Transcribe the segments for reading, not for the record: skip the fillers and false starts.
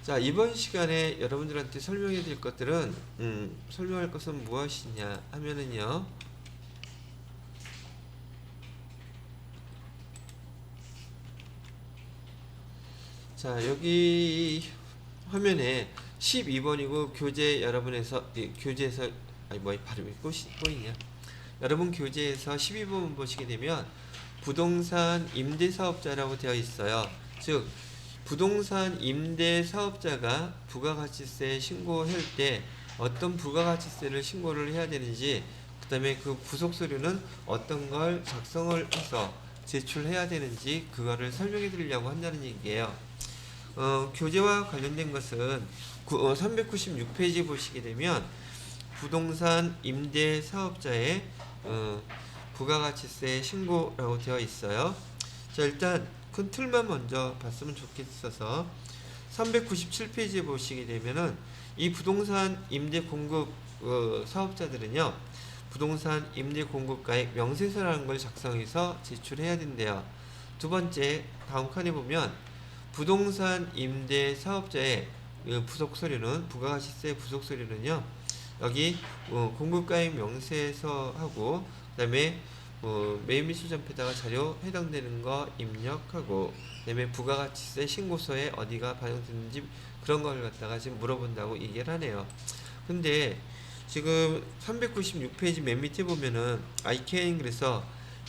자, 이번 시간에 여러분들한테 설명해 드릴 것들은 설명할 것은 무엇이냐 하면은요, 자, 여기 화면에 12번이고 교재 여러분에서 교재에서 아니 뭐 발음이 꼬이냐, 여러분 교재에서 12번 보시게 되면 부동산 임대사업자라고 되어 있어요. 즉 부동산 임대사업자가 부가가치세 신고할 때 어떤 부가가치세를 신고를 해야 되는지, 그 다음에 그 부속서류는 어떤 걸 작성을 해서 제출해야 되는지 그거를 설명해 드리려고 한다는 얘기예요. 교재와 관련된 것은 396페이지 보시게 되면 부동산 임대사업자의 부가가치세 신고라고 되어 있어요. 자, 일단 큰 틀만 먼저 봤으면 좋겠어서 397페이지에 보시게 되면은 이 부동산 임대 공급 사업자들은요, 부동산 임대 공급가액 명세서라는 걸 작성해서 제출해야 된대요. 두 번째, 다음 칸에 보면 부동산 임대 사업자의 부속서류는, 부가가치세 부속서류는요, 여기 공급가액 명세서하고, 그 다음에 매입 및 수전표에다가 자료 해당되는 거 입력하고, 그 다음에 부가가치세 신고서에 어디가 반영됐는지 그런 걸 갖다가 지금 물어본다고 얘기를 하네요. 근데 지금 396페이지 맨 밑에 보면은 ICAN, 그래서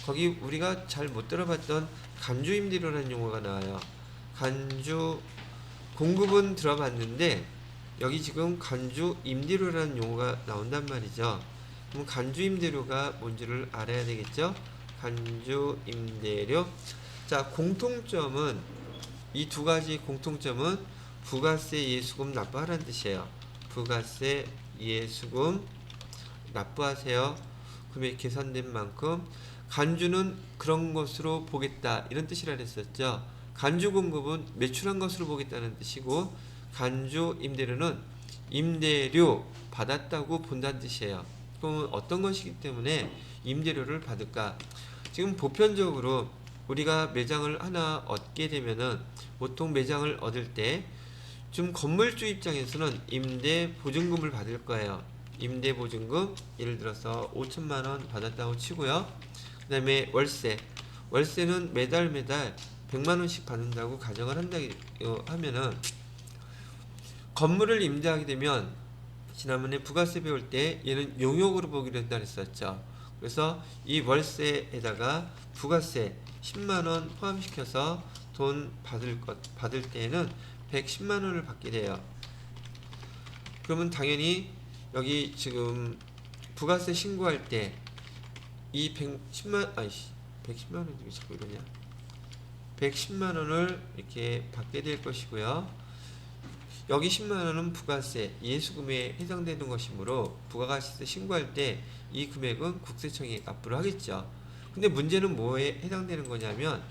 거기 우리가 잘 못 들어봤던 간주임대료라는 용어가 나와요. 간주 공급은 들어봤는데 여기 지금 간주임대료라는 용어가 나온단 말이죠. 그럼 간주임대료가 뭔지를 알아야 되겠죠? 간주임대료. 자, 공통점은, 이 두 가지 공통점은 부가세 예수금 납부하라는 뜻이에요. 부가세 예수금 납부하세요. 금액 계산된 만큼. 간주는 그런 것으로 보겠다, 이런 뜻이라 했었죠. 간주 공급은 매출한 것으로 보겠다는 뜻이고, 간주 임대료는 임대료 받았다고 본다는 뜻이에요. 그럼 어떤 것이기 때문에 임대료를 받을까? 지금 보편적으로 우리가 매장을 하나 얻게 되면은, 보통 매장을 얻을 때 좀 건물주 입장에서는 임대 보증금을 받을 거예요. 임대 보증금, 예를 들어서 5천만 원 받았다고 치고요. 그 다음에 월세는 매달 100만 원씩 받는다고 가정을 한다 하면은, 건물을 임대하게 되면 지난번에 부가세 배울 때 얘는 용역으로 보기로 했다 그랬었죠. 그래서 이 월세에다가 부가세 10만 원 포함시켜서 돈 받을 때에는 110만 원을 받게 돼요. 그러면 당연히 여기 지금 부가세 신고할 때 이 110만 원이 왜 자꾸 이러냐? 110만 원을 이렇게 받게 될 것이고요. 여기 10만 원은 부가세 예수금에 해당되는 것이므로 부가가치세 신고할 때 이 금액은 국세청에 납부를 하겠죠. 근데 문제는 뭐에 해당되는 거냐면,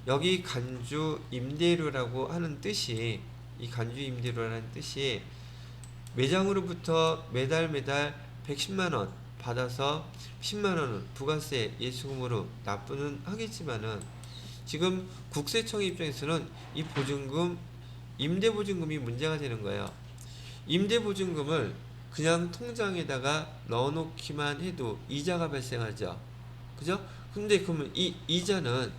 여기 간주 임대료라고 하는 뜻이, 이 간주 임대료라는 뜻이 매장으로부터 매달 110만 원 받아서 10만 원은 부가세 예수금으로 납부는 하겠지만은, 지금 국세청 입장에서는 이 보증금, 임대보증금이 문제가 되는 거예요. 임대보증금을 그냥 통장에다가 넣어놓기만 해도 이자가 발생하죠. 그죠? 근데 그러면 이 이자는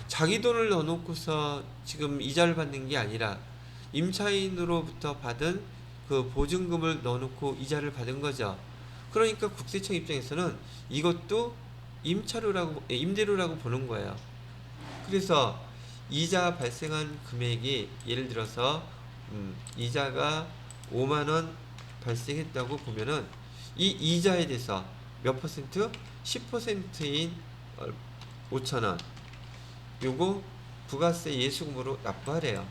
자기 돈을 넣어놓고서 지금 이자를 받는 게 아니라 임차인으로부터 받은 그 보증금을 넣어놓고 이자를 받은 거죠. 그러니까 국세청 입장에서는 이것도 임대료라고 보는 거예요. 그래서 이자 발생한 금액이, 예를 들어서 이자가 5만 원 발생했다고 보면은 이 이자에 대해서 몇 퍼센트? 10%인 5천 원, 요거 부가세 예수금으로 납부하래요.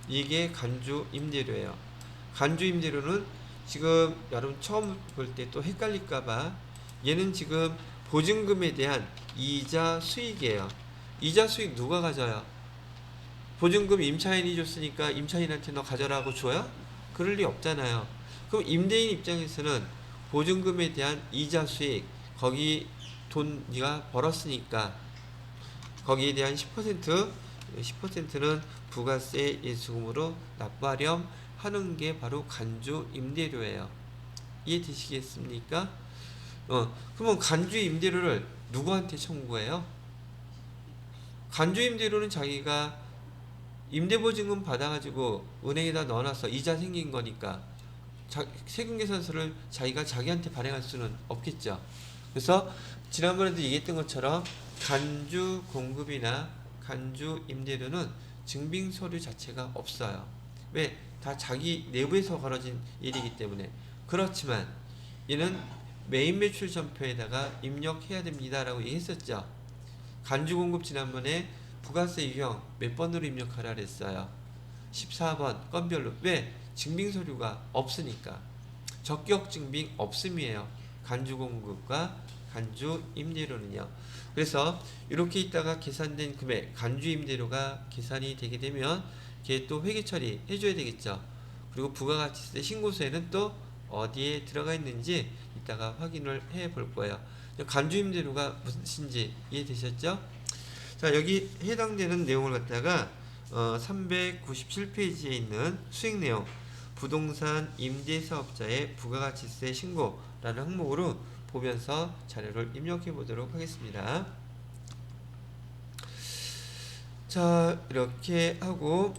이게 간주 임대료예요. 간주 임대료는 지금 여러분 처음 볼 때 또 헷갈릴까봐, 얘는 지금 보증금에 대한 이자 수익이에요. 이자 수익 누가 가져요? 보증금 임차인이 줬으니까 임차인한테 너 가져라고 줘요? 그럴 리 없잖아요. 그럼 임대인 입장에서는 보증금에 대한 이자 수익, 거기 돈 네가 벌었으니까 거기에 대한 10%는 부가세 예수금으로 납부하렴 하는 게 바로 간주 임대료예요. 이해되시겠습니까? 그러면 간주 임대료를 누구한테 청구해요? 간주 임대료는 자기가 임대보증금 받아가지고 은행에다 넣어놔서 이자 생긴 거니까 세금계산서를 자기가 자기한테 발행할 수는 없겠죠. 그래서 지난번에도 얘기했던 것처럼 간주 공급이나 간주 임대료는 증빙서류 자체가 없어요. 왜? 다 자기 내부에서 벌어진 일이기 때문에. 그렇지만 이는 메인 매출 전표에다가 입력해야 됩니다 라고 얘기했었죠. 간주 공급 지난번에 부가세 유형 몇 번으로 입력하라 그랬어요. 14번 건별로. 왜? 증빙서류가 없으니까. 적격 증빙 없음이에요. 간주 공급과 간주 임대료는요. 그래서 이렇게 있다가 계산된 금액 간주 임대료가 계산이 되게 되면 걔 또 회계 처리 해줘야 되겠죠. 그리고 부가가치세 신고서에는 또 어디에 들어가 있는지 이따가 확인을 해 볼 거예요. 간주 임대료가 무엇인지 이해되셨죠? 자, 여기 해당되는 내용을 갖다가 397페이지에 있는 수익 내용 부동산 임대사업자의 부가가치세 신고라는 항목으로 보면서 자료를 입력해 보도록 하겠습니다. 자, 이렇게 하고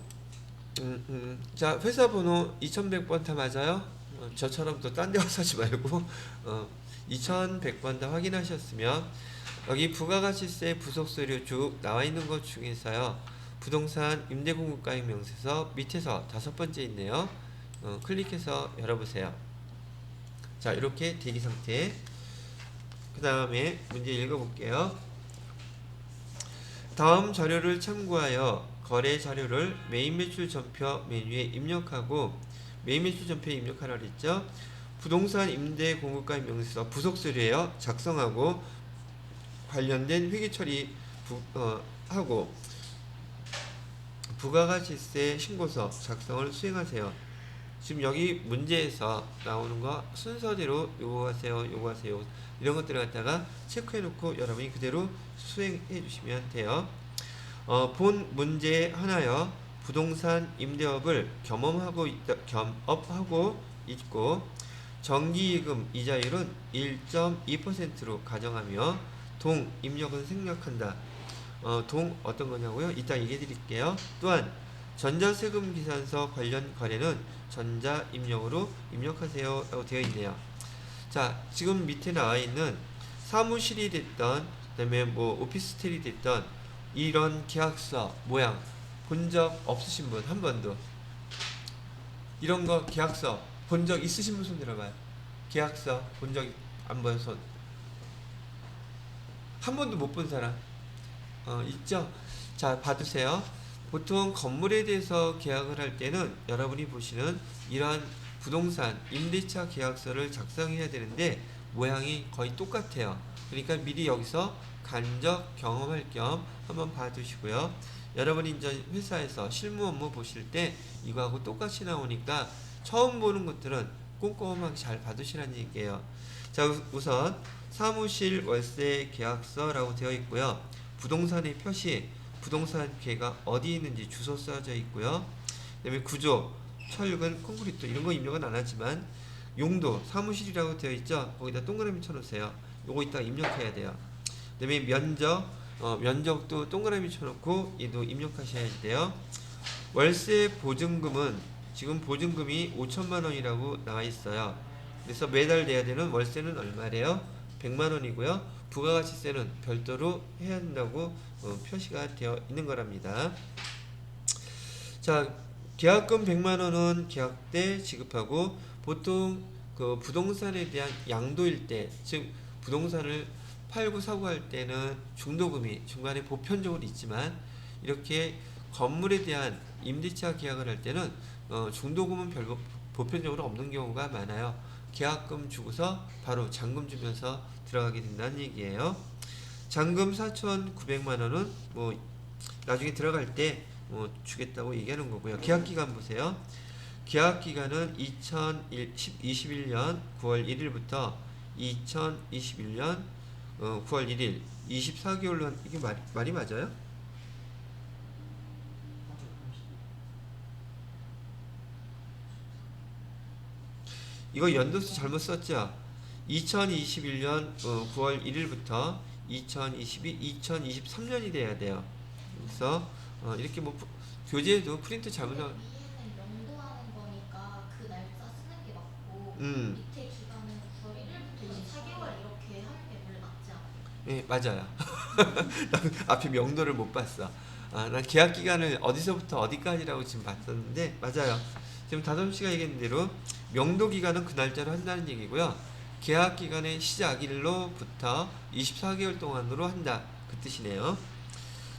자, 회사 번호 2100번 다 맞아요? 저처럼 또 딴 데 가서 하지 말고 2100번 다 확인하셨으면 여기 부가가치세 부속서류 쭉 나와 있는 것 중에서요, 부동산 임대공급가액 명세서 밑에서 5번째 있네요. 클릭해서 열어보세요. 자, 이렇게 대기 상태. 그 다음에 문제 읽어볼게요. 다음 자료를 참고하여 거래 자료를 메인 매출 전표 메뉴에 입력하고, 메인 매출 전표에 입력하라 그랬죠. 부동산 임대 공급가액 명세서 부속서류예요. 작성하고 관련된 회계 처리 하고 부가가치세 신고서 작성을 수행하세요. 지금 여기 문제에서 나오는 거 순서대로 요거하세요, 요거하세요, 이런 것들을 갖다가 체크해 놓고 여러분이 그대로 수행해 주시면 돼요. 본 문제 하나요. 부동산 임대업을 겸업하고 있고 정기예금 이자율은 1.2%로 가정하며 동 입력은 생략한다. 동 어떤 거냐고요? 이따 얘기해 드릴게요. 또한 전자세금 계산서 관련 거래는 전자 입력으로 입력하세요 라고 되어 있네요. 자, 지금 밑에 나와 있는 사무실이 됐던, 그 다음에 뭐 오피스텔이 됐던 이런 계약서 모양 본 적 없으신 분 한 번도? 이런 거 계약서 본 적 있으신 분 손 들어봐요. 계약서 본 적 안 본 손. 한 번도 못 본 사람 있죠? 자, 받으세요. 보통 건물에 대해서 계약을 할 때는 여러분이 보시는 이러한 부동산 임대차 계약서를 작성해야 되는데 모양이 거의 똑같아요. 그러니까 미리 여기서 간접 경험할 겸 한번 봐두시고요. 여러분이 이제 회사에서 실무 업무 보실 때 이거하고 똑같이 나오니까 처음 보는 것들은 꼼꼼하게 잘 봐두시라는 얘기예요. 자, 우선 사무실 월세 계약서라고 되어 있고요. 부동산의 표시, 부동산 계가 어디 있는지 주소 써져 있고요. 그 다음에 구조, 철근, 콘크리트 이런 거 입력은 안 하지만 용도, 사무실이라고 되어 있죠. 거기다 동그라미 쳐놓으세요. 요거 이따 입력해야 돼요. 그 다음에 면적, 면적도 동그라미 쳐놓고 얘도 입력하셔야 돼요. 월세 보증금은 지금 보증금이 5천만 원이라고 나와 있어요. 그래서 매달 내야 되는 월세는 얼마래요? 100만 원이고요. 부가가치세는 별도로 해야 한다고 표시가 되어 있는 거랍니다. 자, 계약금 100만 원은 계약 때 지급하고, 보통 그 부동산에 대한 양도일 때, 즉 부동산을 팔고 사고 할 때는 중도금이 중간에 보편적으로 있지만 이렇게 건물에 대한 임대차 계약을 할 때는 중도금은 별로 보편적으로 없는 경우가 많아요. 계약금 주고서 바로 잔금 주면서 들어가게 된다는 얘기예요. 잔금 4,900만 원은 뭐 나중에 들어갈 때 주겠다고 얘기하는 거고요. 계약기간 보세요. 계약기간은 2021년 9월 1일부터 2021년 9월 1일 24개월로 이게 말이 맞아요? 이거 연도수 잘못 썼죠? 2021년 9월 1일부터 2022, 2023년이 돼야 돼요. 그래서 이렇게 뭐 교재에도 프린트 잘못 나와. 위에는 연도하는 거니까 그 날짜 쓰는 게 맞고 음, 밑에 기간은 9월 1일부터 24개월 이렇게 하는 게 원래 맞지 않아요? 예, 맞아요. 난 앞에 명도를 못 봤어. 난 계약 기간을 어디서부터 어디까지라고 지금 봤었는데 맞아요. 지금 다솜 씨가 얘기한 대로 명도 기간은 그 날짜로 한다는 얘기고요. 계약 기간의 시작일로부터 24개월 동안으로 한다. 그 뜻이네요.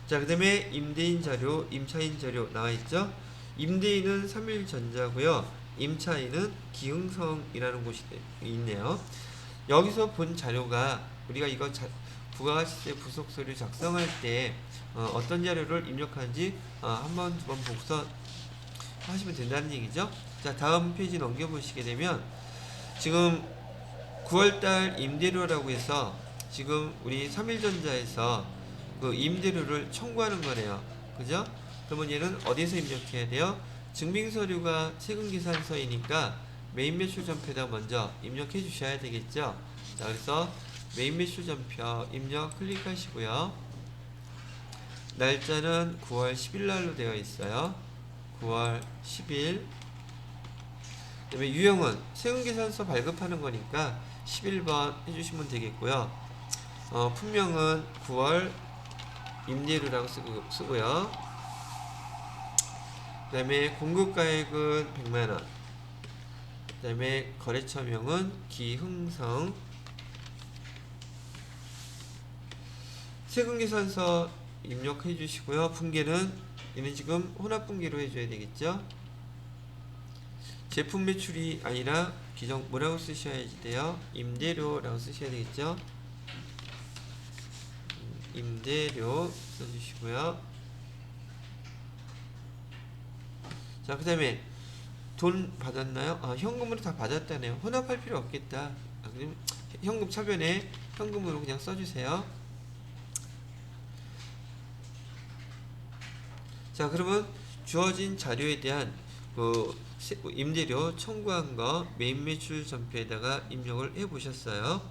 자, 그 다음에 임대인 자료, 임차인 자료 나와 있죠. 임대인은 3일 전자고요. 임차인은 기흥성이라는 곳이 있네요. 여기서 본 자료가 우리가 이거 부가가치세 부속 서류 작성할 때 어떤 자료를 입력하는지 한 번, 두 번 복사 하시면 된다는 얘기죠. 자, 다음 페이지 넘겨보시게 되면 지금 9월달 임대료라고 해서 지금 우리 3일전자에서 그 임대료를 청구하는 거네요. 그죠? 그러면 얘는 어디서 입력해야 돼요? 증빙서류가 세금계산서이니까 메인 매출 전표에다 먼저 입력해 주셔야 되겠죠. 자, 그래서 메인 매출 전표 입력 클릭하시고요. 날짜는 9월 10일 날로 되어 있어요. 9월 10일. 그다음에 유형은 세금계산서 발급하는 거니까 11번 해주시면 되겠고요. 품명은 9월 임대료라고 쓰고요. 그 다음에 공급가액은 100만원. 그 다음에 거래처명은 기흥성. 세금계산서 입력해 주시고요. 분계는 얘는 지금 혼합분계로 해줘야 되겠죠. 제품 매출이 아니라 기정 뭐라고 쓰셔야 돼요? 임대료라고 쓰셔야 되겠죠. 임대료 써주시고요. 자, 그 다음에 돈 받았나요? 현금으로 다 받았다네요. 혼합할 필요 없겠다. 그럼 현금 차변에 현금으로 그냥 써주세요. 자, 그러면 주어진 자료에 대한 임대료 청구한 거 메인 매출 전표에다가 입력을 해 보셨어요.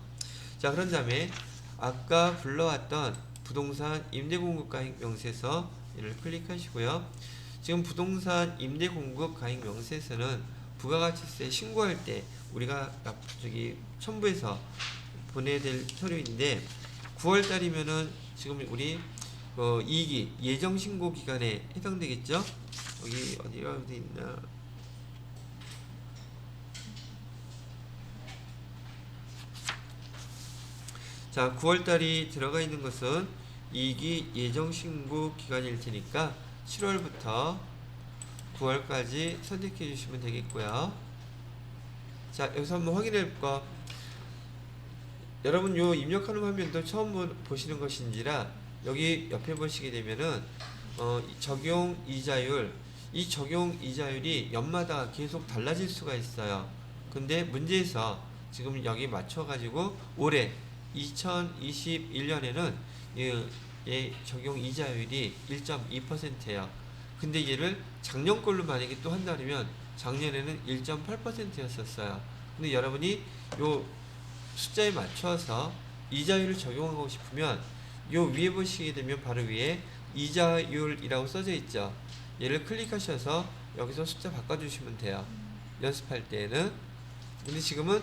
자, 그런 다음에 아까 불러왔던 부동산 임대공급가액 명세서 이를 클릭하시고요. 지금 부동산 임대공급가액 명세서는 부가가치세 신고할 때 우리가 첨부해서 보내야 될 서류인데 9월달이면은 지금 우리 2기 예정 신고 기간에 해당되겠죠? 여기 어디 있나? 자, 9월달이 들어가 있는 것은 2기 예정 신고 기간일 테니까 7월부터 9월까지 선택해 주시면 되겠고요. 자, 여기서 한번 확인해 볼까? 여러분 요 입력하는 화면도 처음 보시는 것인지라 여기 옆에 보시게 되면은 적용 이자율, 이 적용 이자율이 연마다 계속 달라질 수가 있어요. 근데 문제에서 지금 여기 맞춰 가지고 올해 2021년에는 이 적용 이자율이 1.2%예요. 근데 얘를 작년 걸로 만약에 또 한다면 작년에는 1.8%였었어요. 근데 여러분이 요 숫자에 맞춰서 이자율을 적용하고 싶으면 요 위에 보시게 되면 바로 위에 이자율이라고 써져 있죠. 얘를 클릭하셔서 여기서 숫자 바꿔주시면 돼요. 연습할 때에는. 근데 지금은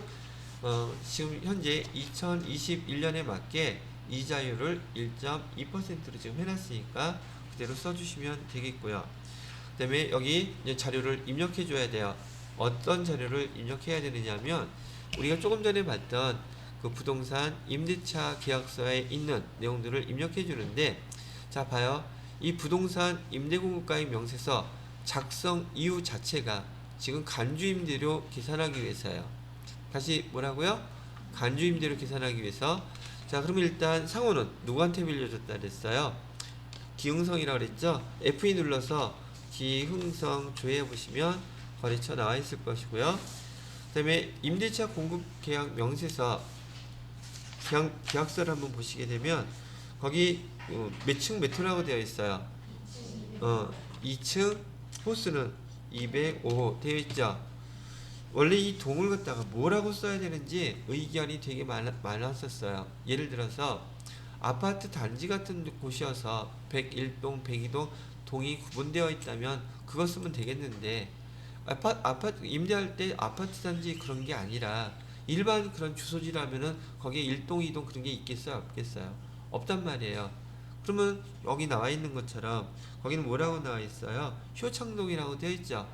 지금 현재 2021년에 맞게 이자율을 1.2%로 지금 해놨으니까 그대로 써주시면 되겠고요. 그 다음에 여기 자료를 입력해 줘야 돼요. 어떤 자료를 입력해야 되느냐면 우리가 조금 전에 봤던 그 부동산 임대차 계약서에 있는 내용들을 입력해 주는데, 자 봐요. 이 부동산 임대공급가액 명세서 작성 이유 자체가 지금 간주임대료 계산하기 위해서예요. 다시 뭐라고요? 간주임대료 계산하기 위해서. 자, 그러면 일단 상호는 누구한테 빌려줬다 그랬어요? 기흥성이라고 그랬죠? F2 눌러서 기흥성 조회해 보시면 거래처 나와 있을 것이고요. 그 다음에 임대차 공급 계약 명세서 계약서를 한번 보시게 되면 거기 몇 층 몇 호라고 되어 있어요. 2층 호수는 205호 되어 있죠. 원래 이 동을 갖다가 뭐라고 써야 되는지 의견이 되게 많았었어요. 예를 들어서 아파트 단지 같은 곳이어서 101동, 102동 동이 구분되어 있다면 그거 쓰면 되겠는데 아파트 임대할 때 아파트 단지 그런 게 아니라 일반 그런 주소지라면은 거기에 1동, 2동 그런 게 있겠어요? 없겠어요? 없단 말이에요. 그러면 여기 나와 있는 것처럼 거기는 뭐라고 나와 있어요? 효창동이라고 되어 있죠.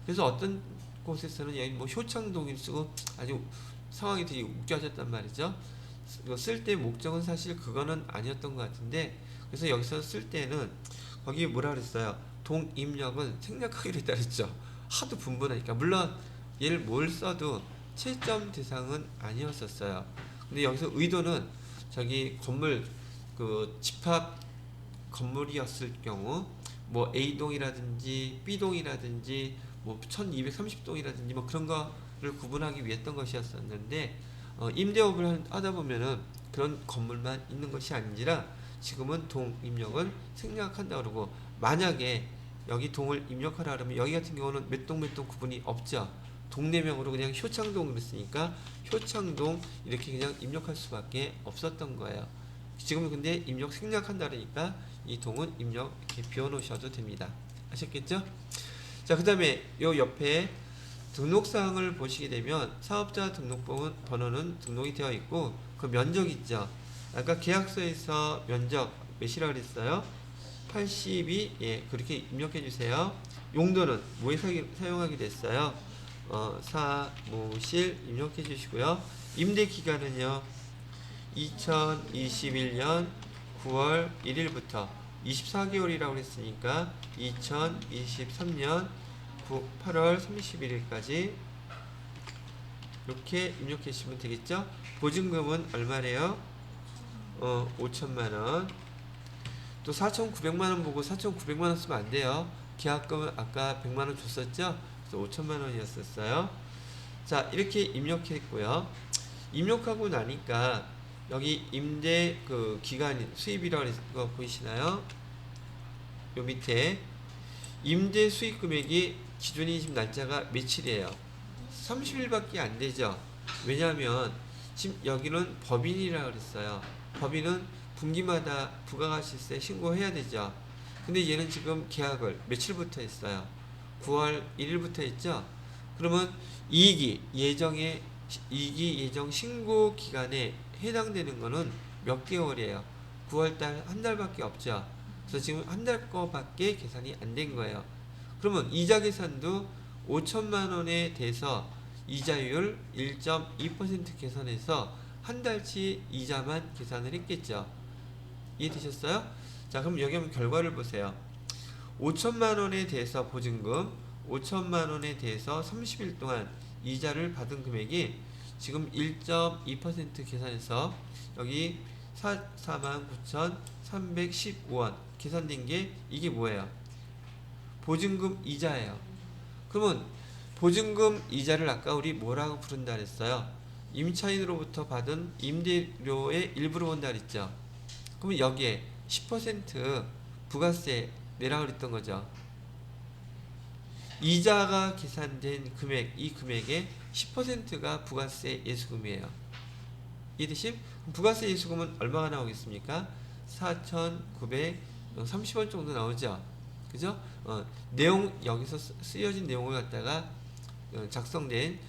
그래서 어떤 곳에서는 여기 뭐 효창동을 쓰고 아주 상황이 되게 웃겨졌단 말이죠. 쓸 때 목적은 사실 그거는 아니었던 것 같은데 그래서 여기서 쓸 때는 거기 뭐라 그랬어요? 동입력은 생략하기로 했다 그랬죠. 하도 분분하니까 물론 얘를 뭘 써도 채점 대상은 아니었었어요. 근데 여기서 의도는 저기 건물 그 집합 건물이었을 경우 뭐 A동이라든지 B동이라든지 뭐 1230동이라든지 뭐 그런 거를 구분하기 위했던 것이었었는데 임대업을 하다 보면은 그런 건물만 있는 것이 아닌지라 지금은 동 입력은 생략한다 그러고 만약에 여기 동을 입력하라 그러면 여기 같은 경우는 몇 동 몇 동 구분이 없죠. 동네명으로 그냥 효창동 그랬으니까 효창동 이렇게 그냥 입력할 수밖에 없었던 거예요. 지금은 근데 입력 생략한다 그러니까 이 동은 입력 이렇게 비워놓으셔도 됩니다. 아셨겠죠? 자, 그 다음에 요 옆에 등록사항을 보시게 되면 사업자 등록번호는 등록이 되어 있고 그 면적 있죠. 아까 계약서에서 면적 몇이라고 그랬어요? 82, 예, 그렇게 입력해 주세요. 용도는 뭐에 사용하게 됐어요? 사무실 입력해 주시고요. 임대 기간은요. 2021년 9월 1일부터 24개월이라고 했으니까 2023년 8월 31일까지 이렇게 입력해 주시면 되겠죠? 보증금은 얼마래요? 5천만원. 또 4,900만원 보고 4,900만원 쓰면 안 돼요. 계약금은 아까 100만원 줬었죠? 그래서 5천만원이었었어요. 자, 이렇게 입력했고요. 입력하고 나니까 여기 임대 그 기간 수입이라고 거 보이시나요? 요 밑에 임대 수익 금액이 기준이 지금 날짜가 며칠이에요? 30일밖에 안 되죠. 왜냐하면 지금 여기는 법인이라고 그랬어요. 법인은 분기마다 부가가치세 신고해야 되죠. 근데 얘는 지금 계약을 며칠부터 했어요? 9월 1일부터 했죠. 그러면 이익이 예정 신고 기간에 해당되는 거는 몇 개월이에요? 9월달 한 달밖에 없죠. 그래서 지금 한 달 거밖에 계산이 안 된 거예요. 그러면 이자 계산도 5천만 원에 대해서 이자율 1.2% 계산해서 한 달치 이자만 계산을 했겠죠. 이해되셨어요? 자, 그럼 여기 한번 결과를 보세요. 5천만 원에 대해서 보증금, 5천만 원에 대해서 30일 동안 이자를 받은 금액이 지금 1.2% 계산해서 여기 49,315원 계산된 게 이게 뭐예요? 보증금 이자예요. 그러면 보증금 이자를 아까 우리 뭐라고 부른다 그랬어요? 임차인으로부터 받은 임대료의 일부로 본다 그랬죠. 그러면 여기에 10% 부가세 내라고 그랬던 거죠. 이자가 계산된 금액, 이 금액의 10%가 부가세 예수금이에요. 이해되심? 부가세 예수금은 얼마가 나오겠습니까? 4,930원 정도 나오죠. 그죠? 내용, 여기서 쓰여진 내용을 갖다가 작성된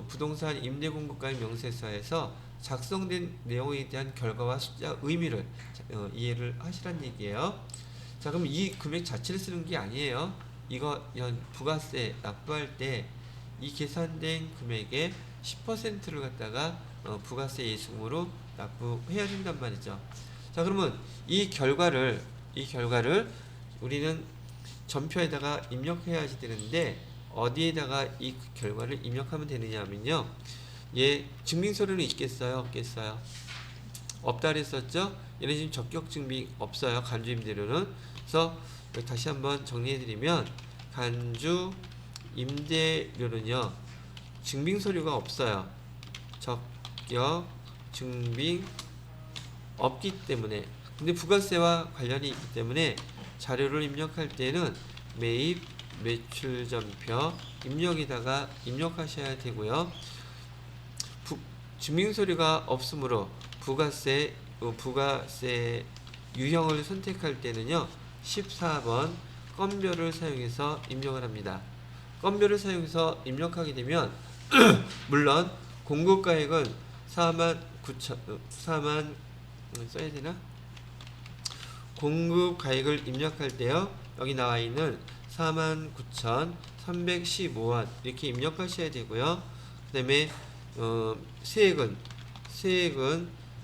부동산 임대공급가입 명세서에서 작성된 내용에 대한 결과와 숫자 의미를 이해를 하시란 얘기예요. 자, 그럼 이 금액 자체를 쓰는 게 아니에요. 이거 부가세 납부할 때 이 계산된 금액의 10%를 갖다가 부가세 예수금으로 납부해야 된단 말이죠. 자, 그러면 이 결과를 우리는 전표에다가 입력해야지 되는데 어디에다가 이 결과를 입력하면 되느냐 하면요. 얘 증빙서류는 있겠어요? 없겠어요? 없다 그랬었죠? 얘는 지금 적격 증빙 없어요. 간주 임대료는. 그래서 다시 한번 정리해드리면 간주 임대료는요. 증빙서류가 없어요. 적격 증빙 없기 때문에, 근데 부가세와 관련이 있기 때문에 자료를 입력할 때는 매입 매출전표 입력에다가 입력하셔야 되고요. 증빙서류가 없으므로 부가세 유형을 선택할 때는요 14번 건별을 사용해서 입력을 합니다. 건별을 사용해서 입력하게 되면 물론 공급가액은 4만 써야 되나? 공급가액을 입력할 때요 여기 나와 있는 49,315원 이렇게 입력하셔야 되고요. 그 다음에 세액은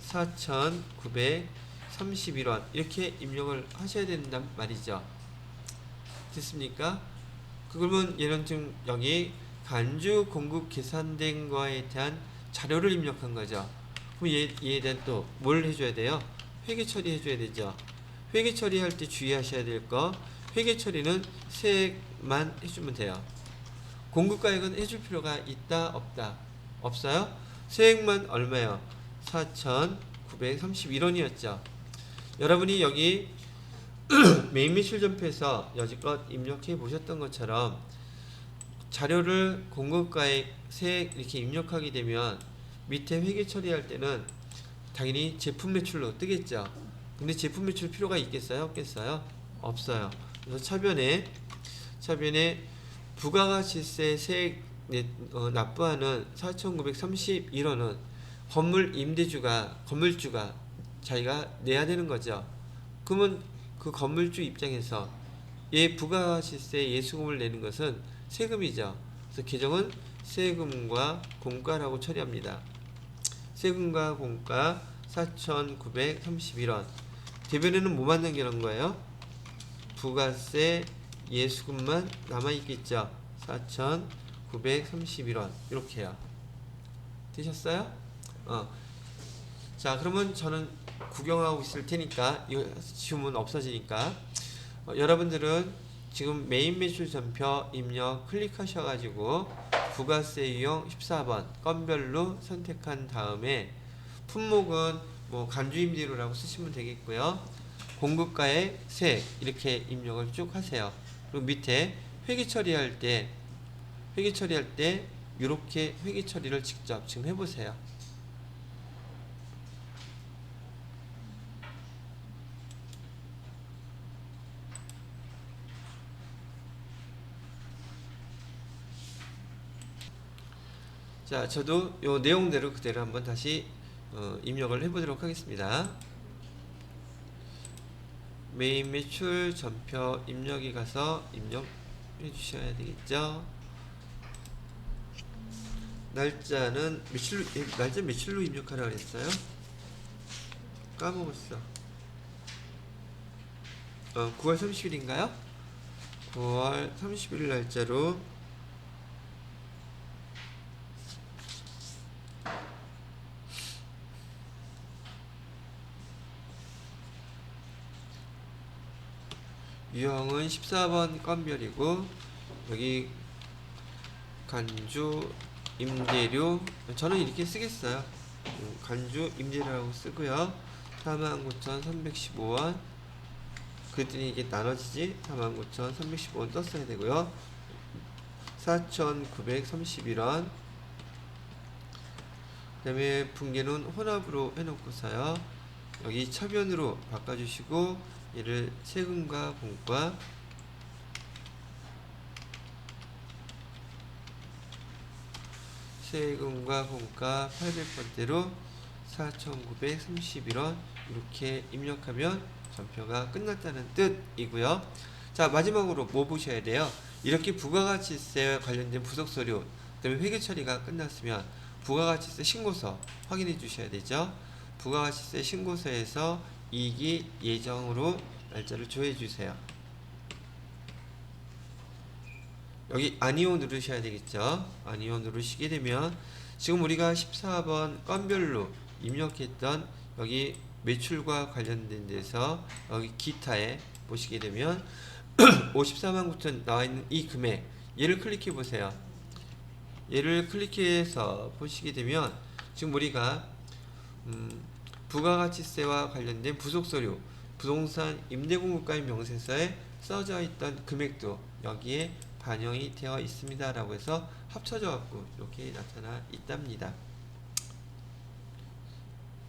4,931원 이렇게 입력을 하셔야 된단 말이죠. 됐습니까? 그러면 얘는 지금 여기 간주 공급 계산된 거에 대한 자료를 입력한 거죠. 그럼 얘에 대한 또 뭘 해줘야 돼요? 회계 처리해줘야 되죠. 회계 처리할 때 주의하셔야 될 거, 회계 처리는 세액만 해주면 돼요. 공급가액은 해줄 필요가 있다 없다? 없어요? 세액만 얼마요? 4,931원이었죠. 여러분이 여기 메인 매출전표에서 여지껏 입력해 보셨던 것처럼 자료를 공급가액 세액 이렇게 입력하게 되면 밑에 회계 처리할 때는 당연히 제품 매출로 뜨겠죠. 근데 제품 매출 필요가 있겠어요? 없겠어요? 없어요. 그래서 차변에 부가가치세 세액 납부하는 4,931원은 건물주가 자기가 내야 되는 거죠. 그러면 그 건물주 입장에서 부가가치세 예수금을 내는 것은 세금이죠. 그래서 계정은 세금과 공과라고 처리합니다. 세금과 공과 4,931원. 대변에는 뭐만 남겨놓은 거예요? 부가세 예수금만 남아있겠죠. 4,931원 이렇게요. 되셨어요? 자 그러면 저는 구경하고 있을 테니까 이거 지우면 없어지니까 여러분들은 지금 메인 매출 전표 입력 클릭하셔가지고 부가세 유형 14번 건별로 선택한 다음에 품목은 뭐 간주임대료라고 쓰시면 되겠고요. 공급가액 세액 이렇게 입력을 쭉 하세요. 그리고 밑에 회계 처리할 때 이렇게 회계 처리를 직접 지금 해보세요. 자, 저도 요 내용대로 그대로 한번 다시 입력을 해보도록 하겠습니다. 메인 매출 전표 입력에 가서 입력해 주셔야 되겠죠. 날짜 며칠로 입력하라 그랬어요? 까먹었어. 9월 30일인가요? 9월 30일 날짜로 유형은 14번 건별이고 여기 간주 임대료 저는 이렇게 쓰겠어요. 간주 임대료라고 쓰고요. 49,315원 그랬더니 이게 나눠지지 49,315원 떴어야 되고요. 4,931원 그 다음에 분계는 혼합으로 해놓고서요. 여기 차변으로 바꿔주시고 얘를 세금과 공과 세금과 공과 800번대로 4,931원 이렇게 입력하면 전표가 끝났다는 뜻이고요. 자 마지막으로 뭐 보셔야 돼요? 이렇게 부가가치세와 관련된 부속서류 그다음에 회계 처리가 끝났으면 부가가치세 신고서 확인해 주셔야 되죠. 부가가치세 신고서에서 이익이 예정으로 날짜를 조회해 주세요. 여기 아니오 누르셔야 되겠죠. 아니오 누르시게 되면 지금 우리가 14번 건별로 입력했던 여기 매출과 관련된 데서 여기 기타에 보시게 되면 54만 9천 나와 있는 이 금액 얘를 클릭해 보세요. 얘를 클릭해서 보시게 되면 지금 우리가 부가가치세와 관련된 부속서류, 부동산 임대공급가입 명세서에 써져 있던 금액도 여기에 반영이 되어 있습니다 라고 해서 합쳐져 갖고 이렇게 나타나 있답니다.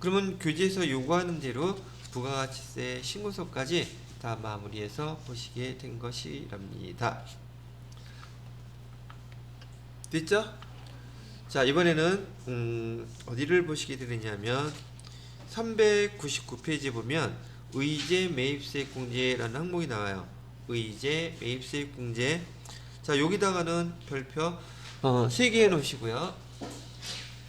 그러면 교재에서 요구하는 대로 부가가치세 신고서까지 다 마무리해서 보시게 된 것이랍니다. 됐죠? 자, 이번에는 어디를 보시게 되느냐면 399페이지 보면 의제 매입세액 공제라는 항목이 나와요. 의제 매입세액 공제. 자, 여기다가는 별표 3개 해 놓으시고요.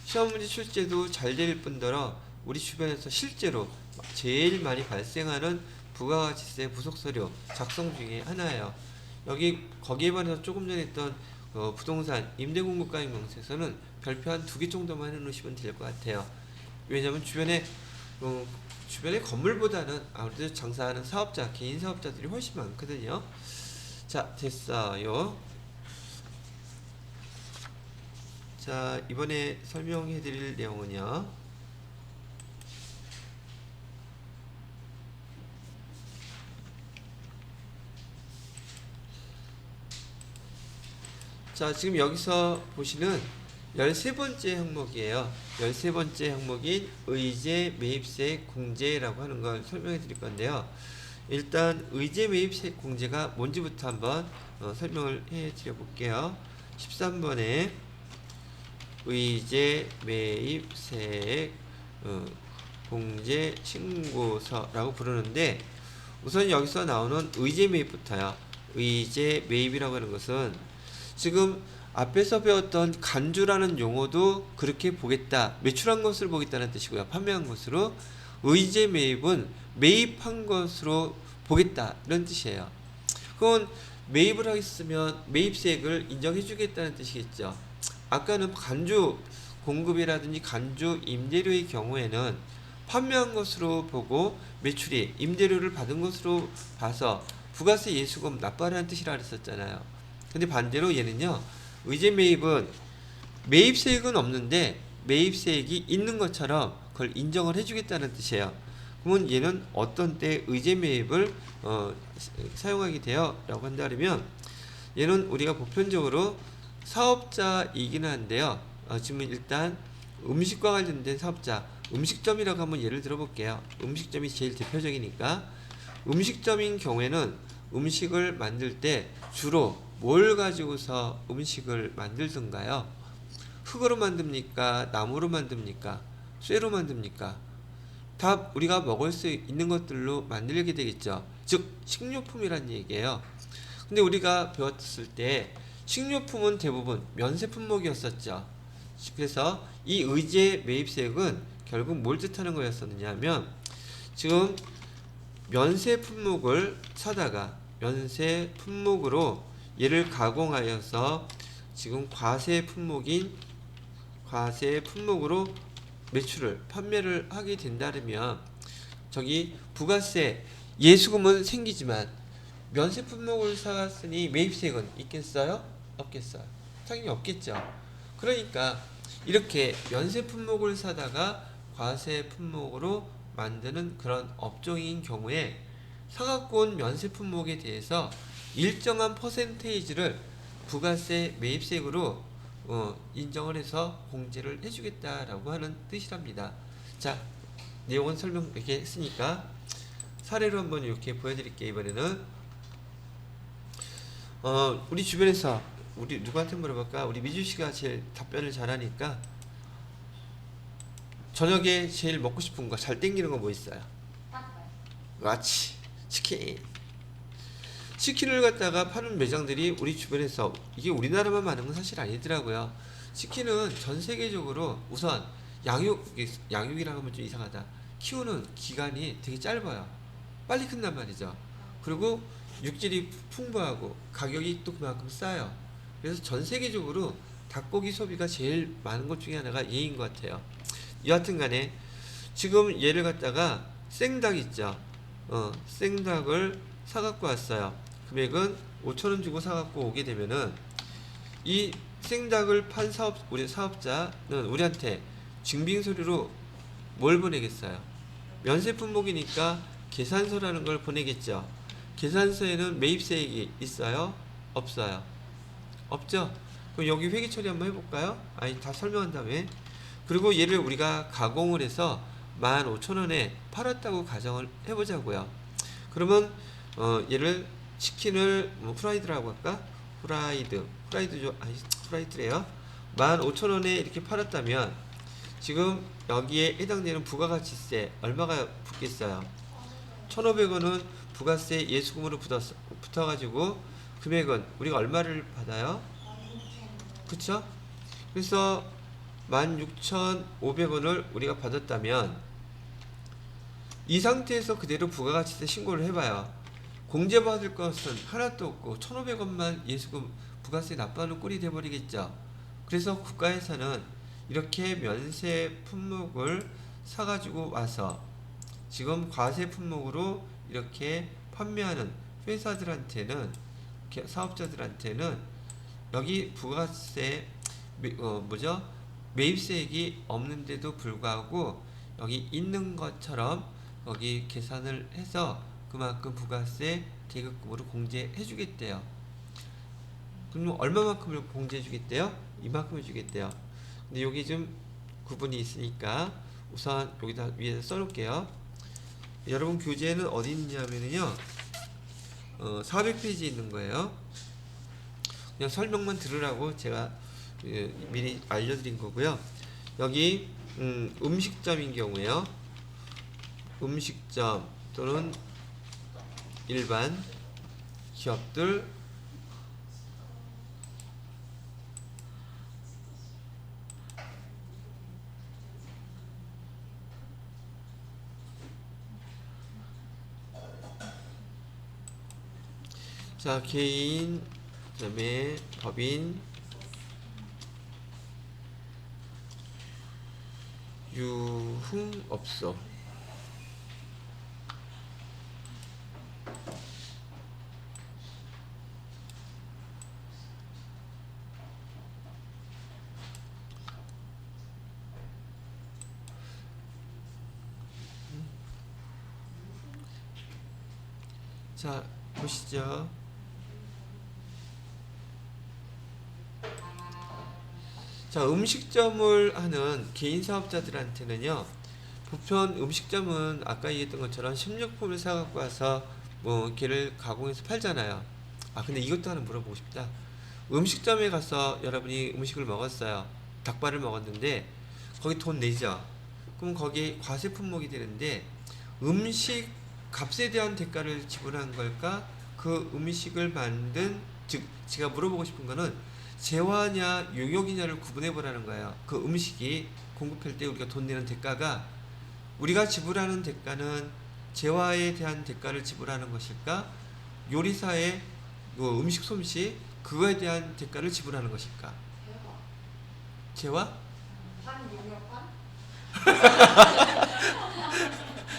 시험 문제 출제도 잘 될 뿐더러 우리 주변에서 실제로 제일 많이 발생하는 부가가치세 부속서류 작성 중에 하나예요. 거기에 반해서 조금 전에 했던 부동산 임대공급가입 명세서는 별표 한 2개 정도만 해놓으시면 될 것 같아요. 왜냐하면 주변에 건물보다는 아무래도 장사하는 사업자, 개인 사업자들이 훨씬 많거든요. 자, 됐어요. 자, 이번에 설명해 드릴 내용은요. 자, 지금 여기서 보시는 13번째 항목이에요. 13번째 항목인 의제 매입세액 공제라고 하는 걸 설명해 드릴 건데요. 일단 의제 매입세액 공제가 뭔지부터 한번 설명을 해 드려 볼게요. 13번에 의제 매입세액 공제 신고서라고 부르는데, 우선 여기서 나오는 의제 매입부터요. 의제 매입이라고 하는 것은 지금 앞에서 배웠던 간주라는 용어도 그렇게 보겠다, 매출한 것을 보겠다는 뜻이고요. 판매한 것으로, 의제 매입은 매입한 것으로 보겠다 이런 뜻이에요. 그건 매입을 하겠으면 매입세액을 인정해 주겠다는 뜻이겠죠. 아까는 간주 공급이라든지 간주 임대료의 경우에는 판매한 것으로 보고 매출이 임대료를 받은 것으로 봐서 부가세 예수금 납부하라는 뜻이라 그랬었잖아요. 근데 반대로 얘는요, 의제 매입은 매입세액은 없는데 매입세액이 있는 것처럼 그걸 인정을 해주겠다는 뜻이에요. 그러면 얘는 어떤 때 의제 매입을 사용하게 돼요? 라고 한다면, 얘는 우리가 보편적으로 사업자이긴 한데요. 지금 일단 음식과 관련된 사업자, 음식점이라고 한번 예를 들어 볼게요. 음식점이 제일 대표적이니까. 음식점인 경우에는 음식을 만들 때 주로 뭘 가지고서 음식을 만들던가요? 흙으로 만듭니까? 나무로 만듭니까? 쇠로 만듭니까? 다 우리가 먹을 수 있는 것들로 만들게 되겠죠. 즉 식료품이란 얘기예요. 근데 우리가 배웠을 때 식료품은 대부분 면세 품목이었었죠. 그래서 이 의제 매입세액은 결국 뭘 뜻하는 거였었느냐면, 지금 면세 품목을 사다가 면세 품목으로 얘를 가공하여서 지금 과세 품목으로 매출을 판매를 하게 된다면, 저기 부가세 예수금은 생기지만 면세 품목을 사왔으니 매입세액은 있겠어요? 없겠어요? 당연히 없겠죠. 그러니까 이렇게 면세 품목을 사다가 과세 품목으로 만드는 그런 업종인 경우에 사갖고 온 면세 품목에 대해서 일정한 퍼센테이지를 부가세 매입세액으로 인정을 해서 공제를 해주겠다라고 하는 뜻이랍니다. 자, 내용은 설명 이렇게 했으니까 사례로 한번 이렇게 보여드릴게요. 이번에는 우리 주변에서 우리 누구한테 물어볼까? 우리 미주 씨가 제일 답변을 잘하니까, 저녁에 제일 먹고 싶은 거, 잘 땡기는 거 뭐 있어요? 맞지, 치킨. 치킨을 갖다가 파는 매장들이 우리 주변에서, 이게 우리나라만 많은 건 사실 아니더라고요. 치킨은 전 세계적으로 우선 양육이라고 하면 좀 이상하다, 키우는 기간이 되게 짧아요. 빨리 큰단 말이죠. 그리고 육질이 풍부하고 가격이 또 그만큼 싸요. 그래서 전 세계적으로 닭고기 소비가 제일 많은 것 중에 하나가 얘인 것 같아요. 여하튼 간에 지금 얘를 갖다가 생닭 있죠. 생닭을 사갖고 왔어요. 금액은 5,000원 주고 사갖고 오게 되면은 이 생닭을 판 우리 사업자는 우리한테 증빙 서류로 뭘 보내겠어요? 면세 품목이니까 계산서라는 걸 보내겠죠. 계산서에는 매입세액이 있어요? 없어요? 없죠? 그럼 여기 회계 처리 한번 해볼까요? 아니, 다 설명한 다음에. 그리고 얘를 우리가 가공을 해서 15,000원에 팔았다고 가정을 해보자고요. 그러면 얘를 치킨을 프라이드라고 할까? 프라이드래요. 15,000원에 이렇게 팔았다면 지금 여기에 해당되는 부가가치세 얼마가 붙겠어요? 1,500원은 부가세 예수금으로 붙어가지고 금액은 우리가 얼마를 받아요? 그쵸? 그래서 16,500원을 우리가 받았다면 이 상태에서 그대로 부가가치세 신고를 해봐요. 공제받을 것은 하나도 없고 1,500원만 예수금 부가세 납부하는 꼴이 돼버리겠죠. 그래서 국가에서는 이렇게 면세 품목을 사가지고 와서 지금 과세 품목으로 이렇게 판매하는 회사들한테는, 사업자들한테는 여기 부가세 매입세액이 없는데도 불구하고 여기 있는 것처럼 여기 계산을 해서 그만큼 부가세 대급금으로 공제해 주겠대요. 그럼 얼마만큼을 공제해 주겠대요? 이만큼을 주겠대요. 근데 여기 좀 구분이 있으니까 우선 여기다 위에 써놓을게요. 여러분 교재는 어디 있냐면요, 400페이지 있는 거예요. 그냥 설명만 들으라고 제가 미리 알려드린 거고요. 여기 음식점인 경우에요, 음식점 또는 일반 기업들, 자, 개인, 그다음에 법인, 유흥업소, 자 보시죠. 자, 음식점을 하는 개인 사업자들한테는요, 보편 음식점은 아까 얘기했던 것처럼 식료품을 사갖고 와서 걔를 가공해서 팔잖아요. 근데 이것도 하나 물어보고 싶다. 음식점에 가서 여러분이 음식을 먹었어요. 닭발을 먹었는데 거기 돈 내죠. 그럼 거기에 과세 품목이 되는데 음식 값에 대한 대가를 지불한 걸까? 그 음식을 만든, 즉 제가 물어보고 싶은 거는 재화냐 용역이냐를 구분해 보라는 거예요. 그 음식이 공급할 때 우리가 돈 내는 대가가, 우리가 지불하는 대가는 재화에 대한 대가를 지불하는 것일까? 요리사의 음식 솜씨 그거에 대한 대가를 지불하는 것일까? 재화?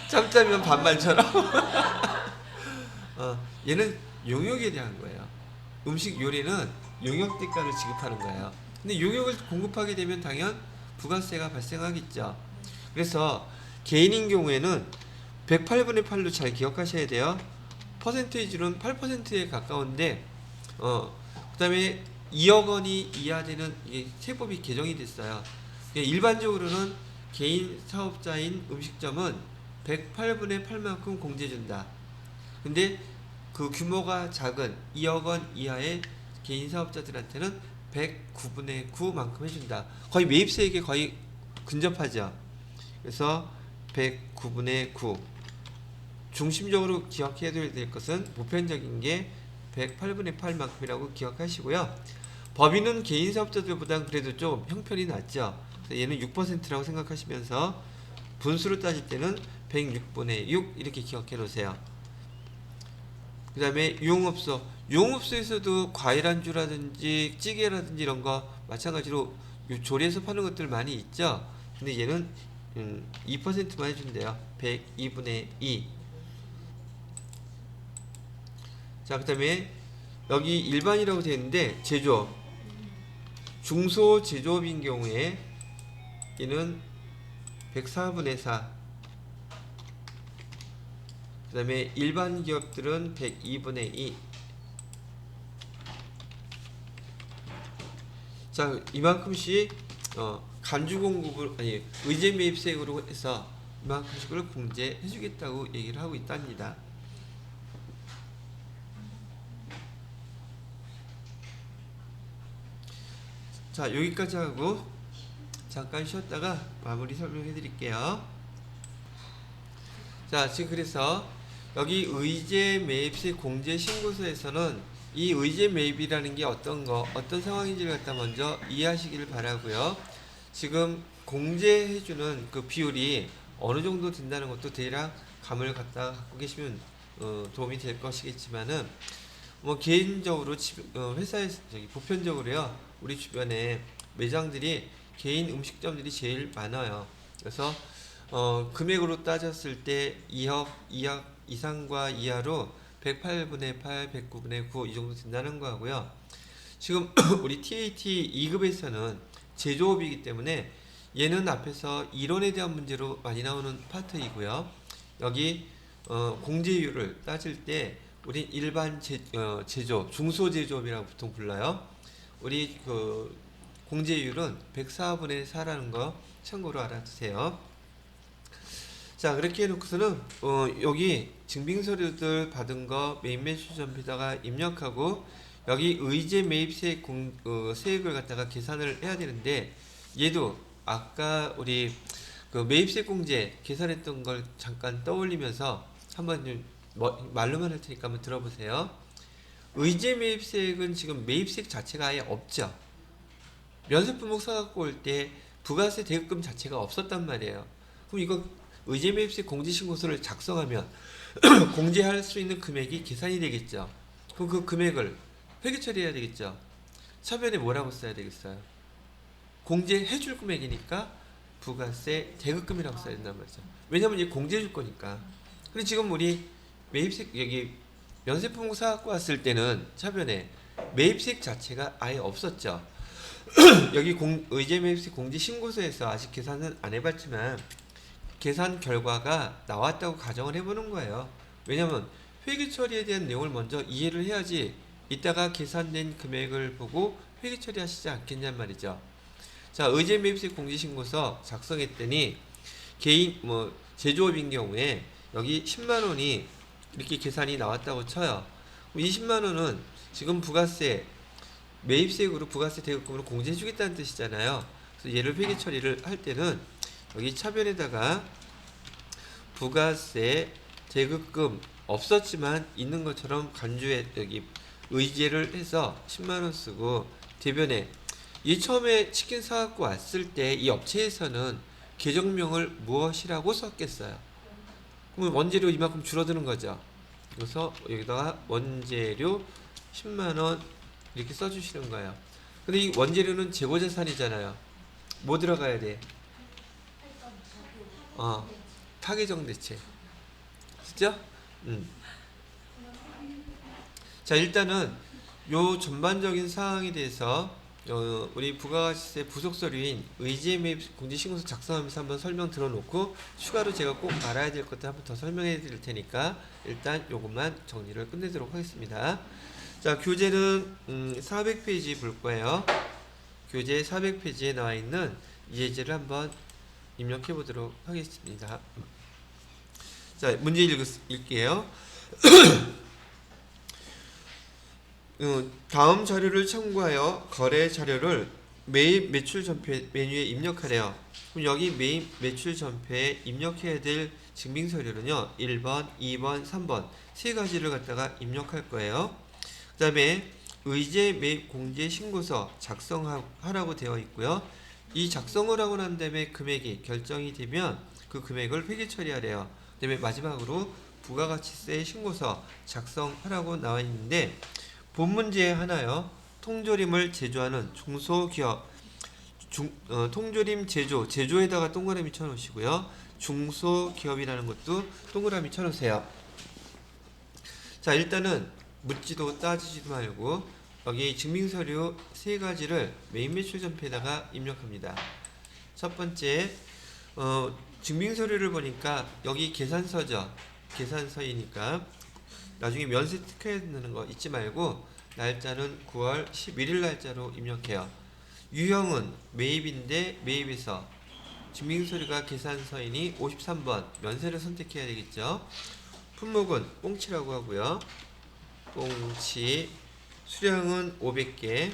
짬짜면 반말처럼. 얘는 용역에 대한 거예요. 음식 요리는 용역 대가를 지급하는 거예요. 근데 용역을 공급하게 되면 당연 부가세가 발생하겠죠. 그래서 개인인 경우에는 108분의 8로 잘 기억하셔야 돼요. 퍼센테이지로는 8%에 가까운데 그 다음에 2억 원이 이하되는 이게 세법이 개정이 됐어요. 일반적으로는 개인 사업자인 음식점은 108분의 8만큼 공제해준다. 근데 그 규모가 작은 2억 원 이하의 개인 사업자들한테는 109분의 9만큼 해준다. 거의 매입세액에 거의 근접하죠. 그래서 109분의 9. 중심적으로 기억해야 될 것은 보편적인 게 108분의 8만큼이라고 기억하시고요. 법인은 개인 사업자들보다는 그래도 좀 형편이 낫죠. 얘는 6%라고 생각하시면서 분수로 따질 때는 106분의 6 이렇게 기억해 놓으세요. 그 다음에 유흥업소. 유흥업소에서도 과일 안주라든지 찌개라든지 이런 거 마찬가지로 조리해서 파는 것들 많이 있죠. 근데 얘는 2%만 해준대요. 102분의 2. 자, 그 다음에 여기 일반이라고 되어 있는데 제조업, 중소제조업인 경우에 얘는 104분의 4. 그 다음에 일반 기업들은 102분의 2. 자, 이만큼씩 간주 공급을 아니 의제 매입세액으로 해서 이만큼씩을 공제해 주겠다고 얘기를 하고 있답니다. 자, 여기까지 하고 잠깐 쉬었다가 마무리 설명해 드릴게요. 자, 지금 그래서 여기 의제 매입세 공제 신고서에서는 이 의제 매입이라는 게 어떤 상황인지를 갖다 먼저 이해하시기를 바라고요. 지금 공제해주는 그 비율이 어느 정도 된다는 것도 대략 감을 갖고 계시면 도움이 될 것이겠지만은 뭐 개인적으로 회사에서 보편적으로요, 우리 주변에 매장들이 개인 음식점들이 제일 많아요. 그래서 금액으로 따졌을 때 2억 이상과 이하로 108분의 8, 109분의 9 이 정도 된다는 거고요. 지금 우리 TAT 2급에서는 제조업이기 때문에 얘는 앞에서 이론에 대한 문제로 많이 나오는 파트이고요. 여기 공제율을 따질 때 우리 일반 제조업, 중소제조업이라고 보통 불러요. 우리 그 공제율은 104분의 4라는 거 참고로 알아두세요. 자, 그렇게 해놓고서는 여기 증빙서류들 받은 거 매입 매출 전비다가 입력하고 여기 의제 매입세 세액을 갖다가 계산을 해야 되는데, 얘도 아까 우리 그 매입세 공제 계산했던 걸 잠깐 떠올리면서 한번 좀 말로만 할 테니까 한번 들어보세요. 의제 매입세액은 지금 매입세액 자체가 아예 없죠. 면세품목 사갖고 올 때 부가세 대급금 자체가 없었단 말이에요. 그럼 이거 의제 매입세 공제신고서를 작성하면 공제할 수 있는 금액이 계산이 되겠죠. 그럼 그 금액을 회계 처리해야 되겠죠. 차변에 뭐라고 써야 되겠어요? 공제해줄 금액이니까 부가세 대급금이라고 써야 된단 말이죠. 왜냐면 이게 공제해줄 거니까. 근데 지금 우리 매입세 여기 면세품 사갖고 왔을 때는 차변에 매입세액 자체가 아예 없었죠. 여기 의제 매입세 공제 신고서에서 아직 계산은 안 해봤지만 계산 결과가 나왔다고 가정을 해보는 거예요. 왜냐면 회계 처리에 대한 내용을 먼저 이해를 해야지 이따가 계산된 금액을 보고 회계 처리하시지 않겠냔 말이죠. 자, 의제 매입세 공제 신고서 작성했더니 개인 제조업인 경우에 여기 10만 원이 이렇게 계산이 나왔다고 쳐요. 20만 원은 지금 부가세 매입세액으로 부가세 대급금으로 공제해 주겠다는 뜻이잖아요. 그래서 얘를 회계 처리를 할 때는 여기 차변에다가 부가세 대급금 없었지만 있는 것처럼 간주에 여기 의제를 해서 10만 원 쓰고, 대변에 이 처음에 치킨 사갖고 왔을 때 이 업체에서는 계정명을 무엇이라고 썼겠어요? 그러면 원재료 이만큼 줄어드는 거죠. 그래서 여기다가 원재료 10만 원 이렇게 써주시는 거예요. 근데 이 원재료는 재고자산이잖아요. 뭐 들어가야 돼? 타계정 대체. 그죠? 자, 일단은 요 전반적인 사항에 대해서 우리 부가가치세 부속서류인 의제 매입 공제신고서 작성하면서 한번 설명 들어놓고 추가로 제가 꼭 알아야 될 것들 한번 더 설명해 드릴 테니까 일단 요것만 정리를 끝내도록 하겠습니다. 자, 교재는 400페이지 볼 거예요. 교재 400페이지에 나와 있는 이 예제를 한번 입력해 보도록 하겠습니다. 자, 문제 읽게요. 다음 자료를 참고하여 거래 자료를 매입 매출 전표 메뉴에 입력하래요. 그럼 여기 매입 매출 전표에 입력해야 될 증빙서류는요, 1번, 2번, 3번 세 가지를 갖다가 입력할 거예요. 그 다음에 의제 매입 공제 신고서 작성하라고 되어 있고요. 이 작성을 하고 난 다음에 금액이 결정이 되면 그 금액을 회계 처리하래요. 그 다음에 마지막으로 부가가치세 신고서 작성하라고 나와 있는데, 본 문제 하나요. 통조림을 제조하는 중소기업, 통조림 제조에다가 동그라미 쳐놓으시고요. 중소기업이라는 것도 동그라미 쳐놓으세요. 자, 일단은 묻지도 따지지도 말고 여기 증빙서류 세 가지를 매입 매출 전표에다가 입력합니다. 첫 번째, 증빙서류를 보니까 여기 계산서죠. 계산서이니까 나중에 면세 특허에 넣는 거 잊지 말고 날짜는 9월 11일 날짜로 입력해요. 유형은 매입인데 매입에서 증빙서류가 계산서이니 53번 면세를 선택해야 되겠죠. 품목은 꽁치라고 하고요. 꽁치 수량은 500개,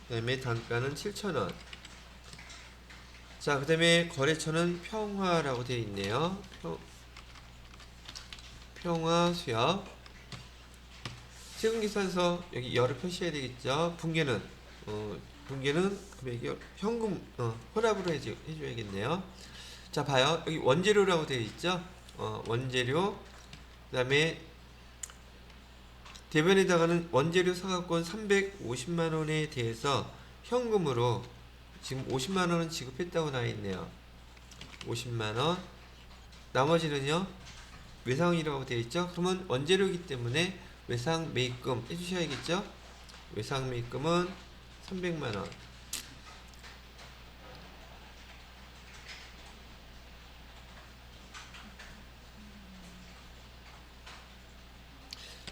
그 다음에 단가는 7,000원. 자, 그 다음에 거래처는 평화라고 되어 있네요. 평화수협. 세금계산서 여기 열을 표시해야 되겠죠. 분계는 금액이 현금 혼합으로 해줘야겠네요. 자, 봐요. 여기 원재료라고 되어 있죠. 원재료. 그 다음에 대변에다가는 원재료 사각권 350만원에 대해서 현금으로 지금 50만원은 지급했다고 나와 있네요. 50만원. 나머지는요, 외상이라고 되어 있죠. 그러면 원재료이기 때문에 외상 매입금 해주셔야겠죠. 외상 매입금은 300만원.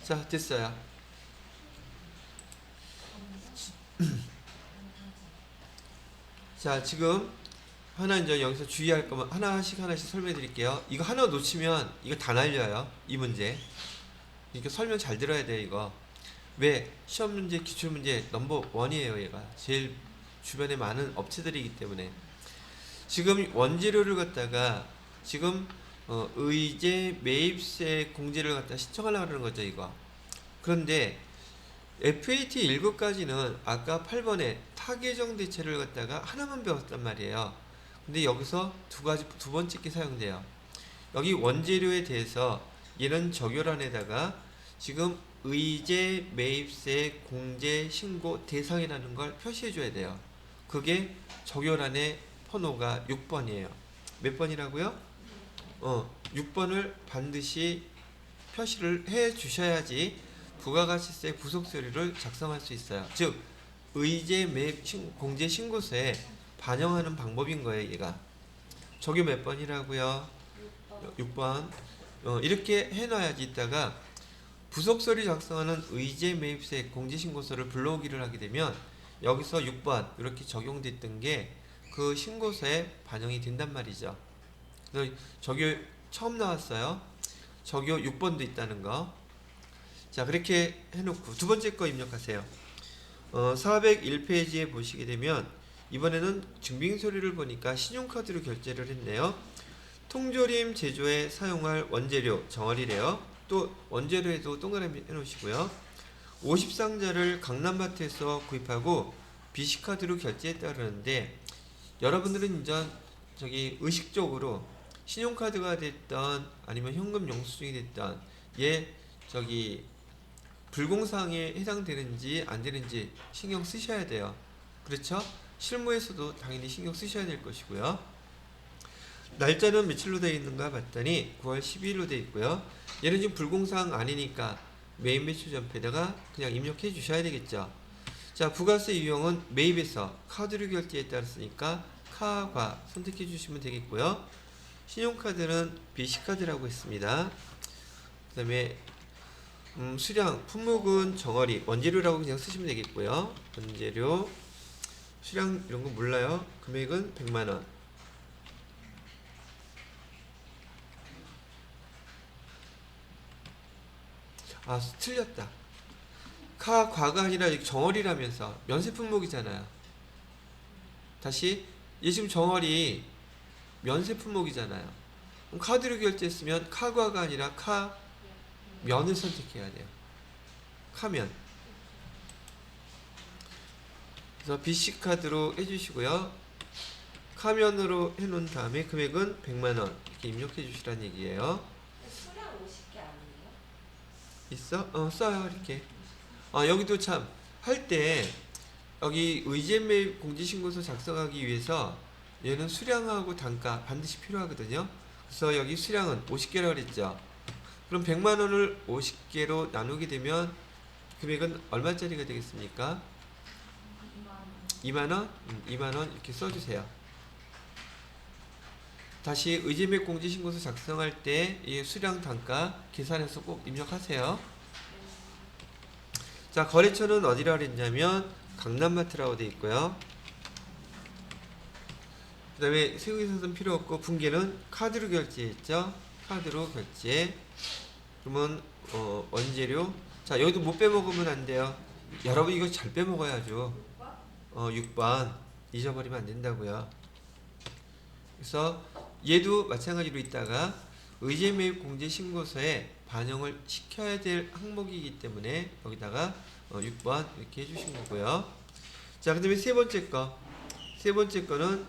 자, 됐어요. 자, 지금 하나 이제 여기서 주의할 거면 하나씩 설명해 드릴게요. 이거 하나 놓치면 이거 다 날려요. 이 문제. 이거 설명 잘 들어야 돼요, 이거. 왜? 시험 문제, 기출 문제 넘버 원이에요, 얘가. 제일 주변에 많은 업체들이기 때문에. 지금 원재료를 갖다가 지금 의제 매입세 공제를 갖다 신청하려고 그러는 거죠, 이거. 그런데 FAT 1급까지는 아까 8번에 타계정 대체를 갖다가 하나만 배웠단 말이에요. 근데 여기서 두 번째 게 사용돼요. 여기 원재료에 대해서 얘는 적요란에다가 지금 의제 매입세 공제 신고 대상이라는 걸 표시해 줘야 돼요. 그게 적요란의 번호가 6번이에요. 몇 번이라고요? 6번을 반드시 표시를 해 주셔야지 부가가치세 부속서류를 작성할 수 있어요. 즉 의제 매입 공제 신고서에 반영하는 방법인 거예요. 얘가 적요 몇 번이라고요? 6번. 이렇게 해놔야지 이따가 부속서류 작성하는 의제 매입세 공제 신고서를 불러오기를 하게 되면 여기서 6번 이렇게 적용됐던 게 그 신고서에 반영이 된단 말이죠. 그래서 적요 처음 나왔어요. 적요 6번도 있다는 거. 자, 그렇게 해놓고 두 번째 거 입력하세요. 401페이지에 보시게 되면 이번에는 증빙서류를 보니까 신용카드로 결제를 했네요. 통조림 제조에 사용할 원재료 정어리래요. 또 원재료에도 동그라미 해놓으시고요. 50상자를 강남마트에서 구입하고 BC카드로 결제했다 그러는데 여러분들은 이제 저기 의식적으로 신용카드가 됐던 아니면 현금 영수증이 됐던 저기 불공사항에 해당되는지 안 되는지 신경 쓰셔야 돼요. 그렇죠? 실무에서도 당연히 신경 쓰셔야 될 것이고요. 날짜는 며칠로 되어 있는가 봤더니 9월 12일로 되어 있고요. 얘는 지금 불공사항 아니니까 매입 매출 전표에다가 그냥 입력해 주셔야 되겠죠. 자, 부가세 유형은 매입에서 카드로 결제에 따랐으니까 카과 선택해 주시면 되겠고요. 신용카드는 BC카드라고 했습니다. 그 다음에 수량, 품목은 정어리, 원재료라고 그냥 쓰시면 되겠고요. 원재료, 수량 이런 거 몰라요. 금액은 100만원. 아, 틀렸다. 과가 아니라 정어리라면서 면세 품목이잖아요. 다시, 얘 지금 정어리 면세 품목이잖아요. 그럼 카드로 결제했으면 카과가 아니라 면을 선택해야 돼요. 카면. 그래서 BC카드로 해주시고요. 카면으로 해놓은 다음에 금액은 100만원 이렇게 입력해 주시라는 얘기예요. 수량 50개 아니에요? 있어? 써요 이렇게. 여기도 참 할 때 여기 의제매입 공제신고서 작성하기 위해서 얘는 수량하고 단가 반드시 필요하거든요. 그래서 여기 수량은 50개라고 그랬죠. 그럼 100만원을 50개로 나누게 되면 금액은 얼마짜리가 되겠습니까? 2만원? 2만원 이렇게 써주세요. 다시 의제매입 공제신고서 작성할 때 이 수량 단가 계산해서 꼭 입력하세요. 자, 거래처는 어디라 그랬냐면 강남마트라고 돼 있고요. 그 다음에 세무계산서는 필요 없고 분계는 카드로 결제했죠. 카드로 결제. 그러면 원재료. 자, 여기도 못 빼먹으면 안 돼요. 여러분 이거 잘 빼먹어야죠. 6번 잊어버리면 안 된다고요. 그래서 얘도 마찬가지로 있다가 의제매입 공제신고서에 반영을 시켜야 될 항목이기 때문에 여기다가 6번 이렇게 해주신 거고요. 자, 그 다음에 세 번째 거. 세 번째 거는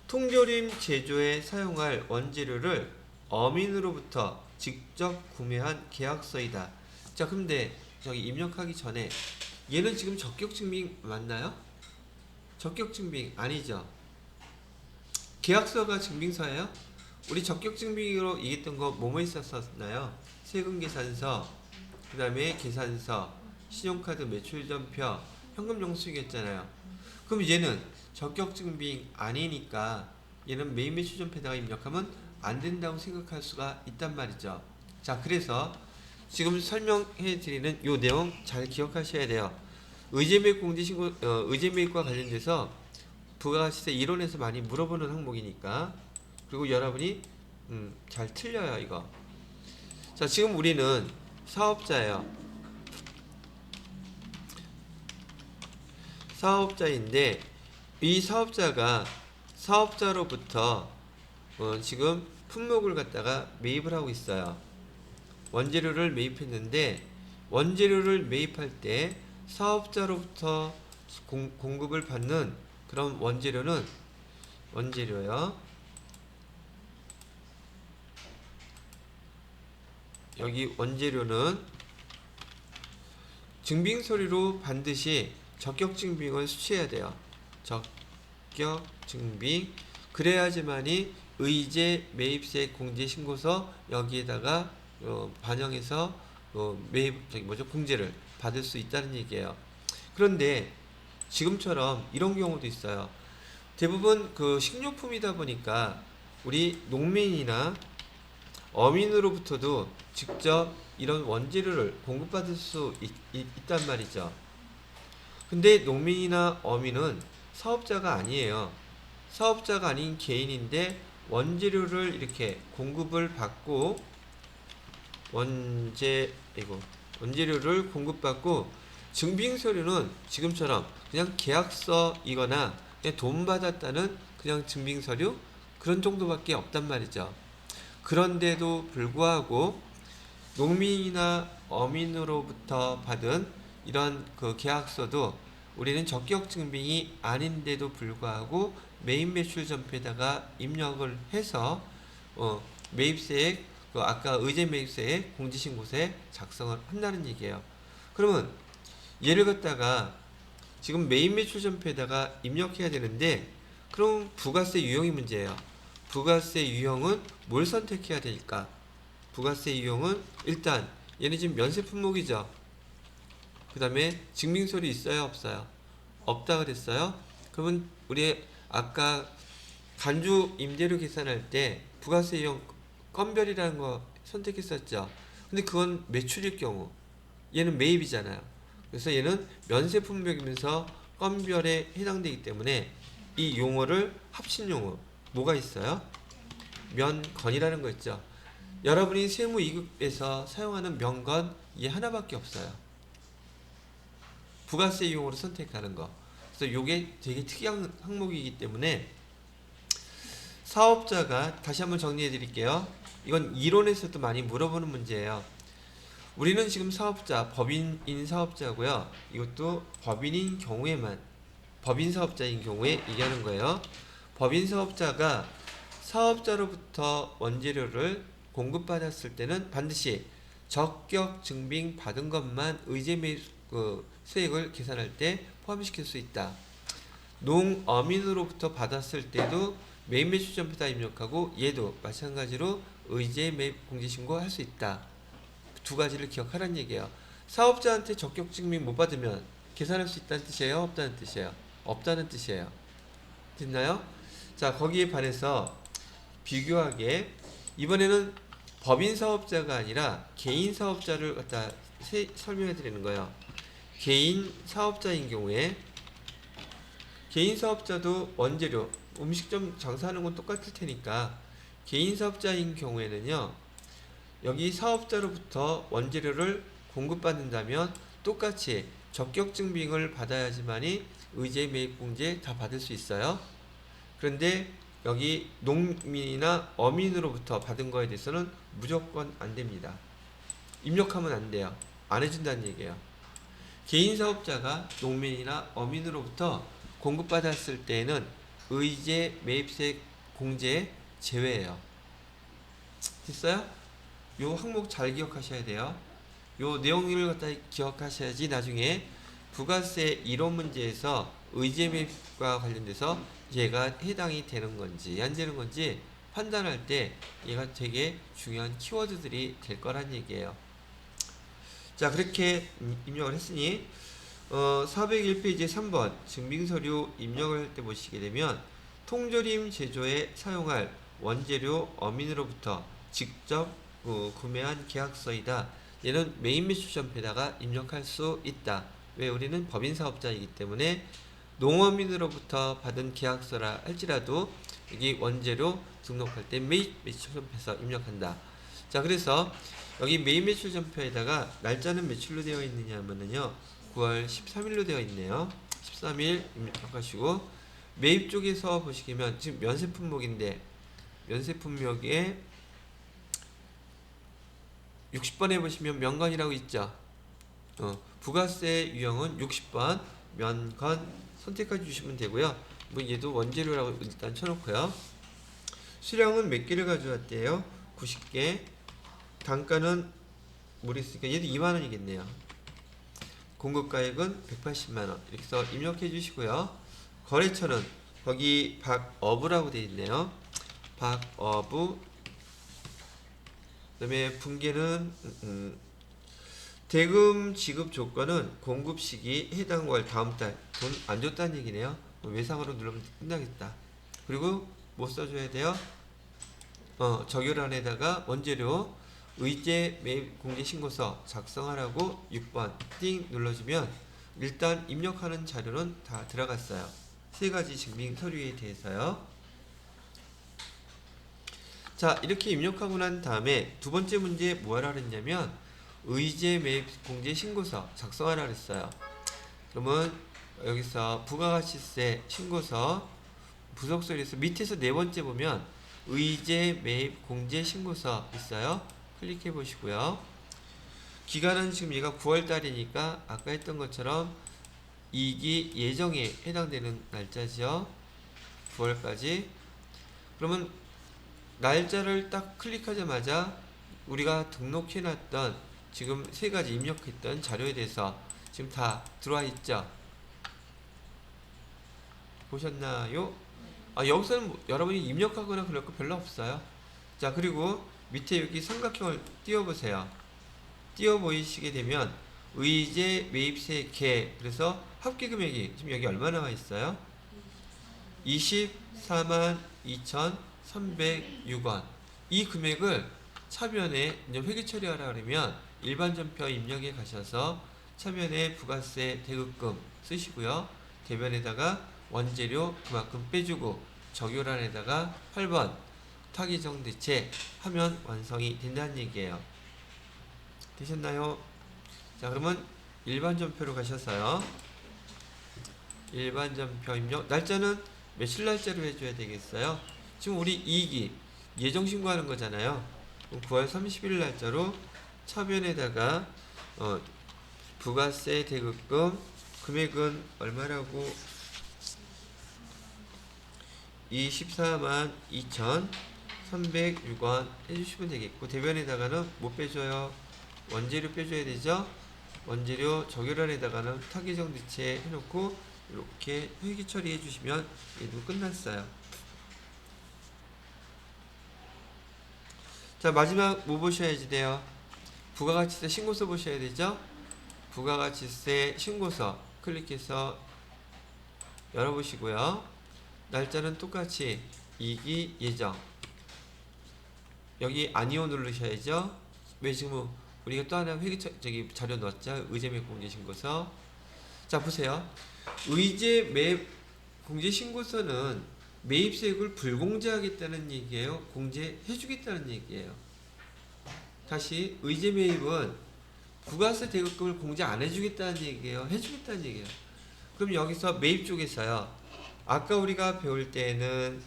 통조림 제조에 사용할 원재료를 어민으로부터 직접 구매한 계약서이다. 자, 근데 저기 입력하기 전에 얘는 지금 적격증빙 맞나요? 적격증빙 아니죠. 계약서가 증빙서예요? 우리 적격증빙으로 얘기했던 거 뭐뭐 있었나요? 세금계산서, 그 다음에 계산서, 신용카드 매출전표, 현금영수증이었잖아요. 그럼 얘는 적격증빙 아니니까 얘는 매입 매출전표에다가 입력하면 안 된다고 생각할 수가 있단 말이죠. 자, 그래서 지금 설명해 드리는 요 내용 잘 기억하셔야 돼요. 의제매입 공제신고, 의제매입과 관련돼서 부가가치세 이론에서 많이 물어보는 항목이니까. 그리고 여러분이 잘 틀려요 이거. 자, 지금 우리는 사업자예요. 사업자인데 이 사업자가 사업자로부터 지금 품목을 갖다가 매입을 하고 있어요. 원재료를 매입했는데 원재료를 매입할 때 사업자로부터 공급을 받는 그런 원재료는 원재료요. 여기 원재료는 증빙서류로 반드시 적격증빙을 수취해야 돼요. 적격증빙. 그래야지만이 의제 매입세 공제신고서 여기에다가 반영해서 매입 공제를 받을 수 있다는 얘기예요. 그런데 지금처럼 이런 경우도 있어요. 대부분 그 식료품이다 보니까 우리 농민이나 어민으로부터도 직접 이런 원재료를 공급받을 수 있단 말이죠. 근데 농민이나 어민은 사업자가 아니에요. 사업자가 아닌 개인인데 원재료를 이렇게 공급을 받고 원재료를 공급받고 증빙서류는 지금처럼 그냥 계약서이거나 그냥 돈 받았다는 그냥 증빙서류 그런 정도밖에 없단 말이죠. 그런데도 불구하고 농민이나 어민으로부터 받은 이런 그 계약서도 우리는 적격증빙이 아닌데도 불구하고 매입 매출 전표에다가 입력을 해서 매입세액 아까 의제 매입세액 공제신고서에 작성을 한다는 얘기예요. 그러면 얘를 갖다가 지금 매입 매출 전표에다가 입력해야 되는데 그럼 부가세 유형이 문제예요. 부가세 유형은 뭘 선택해야 될까? 부가세 유형은 일단 얘는 지금 면세 품목이죠. 그 다음에 증빙서류 있어요 없어요? 없다 그랬어요. 그러면 우리 아까 간주 임대료 계산할 때 부가세 유형 건별이라는 거 선택했었죠. 근데 그건 매출일 경우 얘는 매입이잖아요. 그래서 얘는 면세 품목이면서 건별에 해당되기 때문에 이 용어를 합친 용어 뭐가 있어요? 면건이라는 거 있죠. 여러분이 세무 2급에서 사용하는 면건 이 하나밖에 없어요. 부가세 이용으로 선택하는 거. 그래서 이게 되게 특이한 항목이기 때문에 사업자가 다시 한번 정리해 드릴게요. 이건 이론에서도 많이 물어보는 문제예요. 우리는 지금 사업자, 법인인 사업자고요. 이것도 법인인 경우에만 법인 사업자인 경우에 얘기하는 거예요. 법인 사업자가 사업자로부터 원재료를 공급받았을 때는 반드시 적격 증빙 받은 것만 의제 매입 수익을 계산할 때 포함시킬 수 있다. 농어민으로부터 받았을 때도 매입 매출 전표에다 입력하고 얘도 마찬가지로 의제 매입 공제신고 할 수 있다. 두 가지를 기억하라는 얘기예요. 사업자한테 적격 증빙 못 받으면 계산할 수 있다는 뜻이에요? 없다는 뜻이에요? 없다는 뜻이에요. 됐나요? 자, 거기에 반해서 비교하게 이번에는 법인 사업자가 아니라 개인 사업자를 갖다 설명해 드리는 거예요. 개인 사업자인 경우에 개인 사업자도 원재료 음식점 장사하는 건 똑같을 테니까 개인 사업자인 경우에는요. 여기 사업자로부터 원재료를 공급받는다면 똑같이 적격증빙을 받아야지만이 의제 매입공제 다 받을 수 있어요. 그런데 여기 농민이나 어민으로부터 받은 거에 대해서는 무조건 안 됩니다. 입력하면 안 돼요. 안 해준다는 얘기예요. 개인 사업자가 농민이나 어민으로부터 공급받았을 때에는 의제 매입세 공제 제외예요. 됐어요? 요 항목 잘 기억하셔야 돼요. 요 내용을 갖다 기억하셔야지 나중에 부가세 이론 문제에서 의제 매입과 관련돼서 얘가 해당이 되는 건지 안 되는 건지 판단할 때 얘가 되게 중요한 키워드들이 될 거란 얘기예요. 자, 그렇게 입력을 했으니 401페이지 3번 증빙서류 입력을 할 때 보시게 되면 통조림 제조에 사용할 원재료 어민으로부터 직접 구매한 계약서이다. 얘는 메인 매출전표에다가 입력할 수 있다. 왜? 우리는 법인사업자이기 때문에 농어민으로부터 받은 계약서라 할지라도 여기 원재료 등록할 때 메인 매출전표에서 입력한다. 자, 그래서 여기 메인 매출전표에다가 날짜는 며칠로 되어 있느냐 하면은요 9월 13일로 되어 있네요. 13일 입력하시고 매입 쪽에서 보시면 지금 면세품목인데 면세품목에 60번에 보시면 면건이라고 있죠. 부가세 유형은 60번 면건 선택해 주시면 되고요. 뭐 얘도 원재료라고 일단 쳐놓고요. 수량은 몇 개를 가져왔대요? 90개. 단가는 모르겠으니까 얘도 2만원이겠네요. 공급가액은 180만원. 이렇게 해서 입력해 주시고요. 거래처는 거기 박어부라고 되어 있네요. 박어부. 그 다음에 분계는 대금 지급 조건은 공급 시기 해당 월 다음 달 돈 안 줬다는 얘기네요. 외상으로 누르면 끝나겠다. 그리고 뭐 써줘야 돼요? 적요란에다가 원재료 의제 매입 공제 신고서 작성하라고 6번 띵 눌러주면 일단 입력하는 자료는 다 들어갔어요. 세 가지 증빙 서류에 대해서요. 자, 이렇게 입력하고 난 다음에 두 번째 문제에 뭐하라 그랬냐면 의제 매입 공제 신고서 작성하라 그랬어요. 그러면 여기서 부가가치세 신고서 부속서에서 밑에서 네 번째 보면 의제 매입 공제 신고서 있어요. 클릭해 보시고요. 기간은 지금 얘가 9월 달이니까 아까 했던 것처럼 2기 예정에 해당되는 날짜죠. 9월까지. 그러면 날짜를 딱 클릭하자마자 우리가 등록해 놨던 지금 세 가지 입력했던 자료에 대해서 지금 다 들어와 있죠. 보셨나요? 여기서는 여러분이 입력하거나 그럴 거 별로 없어요. 자, 그리고 밑에 여기 삼각형을 띄워보세요. 띄워 보이시게 되면 의제 매입세 개, 그래서 합계금액이 지금 여기 얼마 나와 있어요? 24만 2,306원. 이 금액을 차변에 이제 회계 처리하라 그러면 일반 전표 입력에 가셔서 차변에 부가세 대급금 쓰시고요. 대변에다가 원재료 그만큼 빼주고 적요란에다가 8번 타기정 대체 하면 완성이 된다는 얘기예요. 되셨나요? 자, 그러면 일반 전표로 가셔서요. 일반 전표 입력 날짜는 며칠 날짜로 해줘야 되겠어요? 지금 우리 2기 예정 신고하는 거잖아요. 9월 30일 날짜로 차변에다가 부가세 대급금 금액은 얼마라고 24만 2,306원 해주시면 되겠고 대변에다가는 뭐 빼줘요? 원재료 빼줘야 되죠? 원재료 적요란에다가는 타기정 대체 해놓고 이렇게 회계 처리해 주시면 얘도 끝났어요. 자, 마지막 뭐 보셔야지 돼요? 부가가치세 신고서 보셔야 되죠? 부가가치세 신고서 클릭해서 열어보시고요. 날짜는 똑같이 2기 예정 여기 아니오 누르셔야죠. 왜 지금 우리가 또 하나 저기 자료 넣었죠. 의제 매입 공제 신고서. 자 보세요. 의제 매입 공제 신고서는 매입세액을 불공제하겠다는 얘기예요. 공제해주겠다는 얘기예요. 다시 의제 매입은 부가세 대급금을 공제 안 해주겠다는 얘기예요. 해주겠다는 얘기예요. 그럼 여기서 매입 쪽에서요. 아까 우리가 배울 때는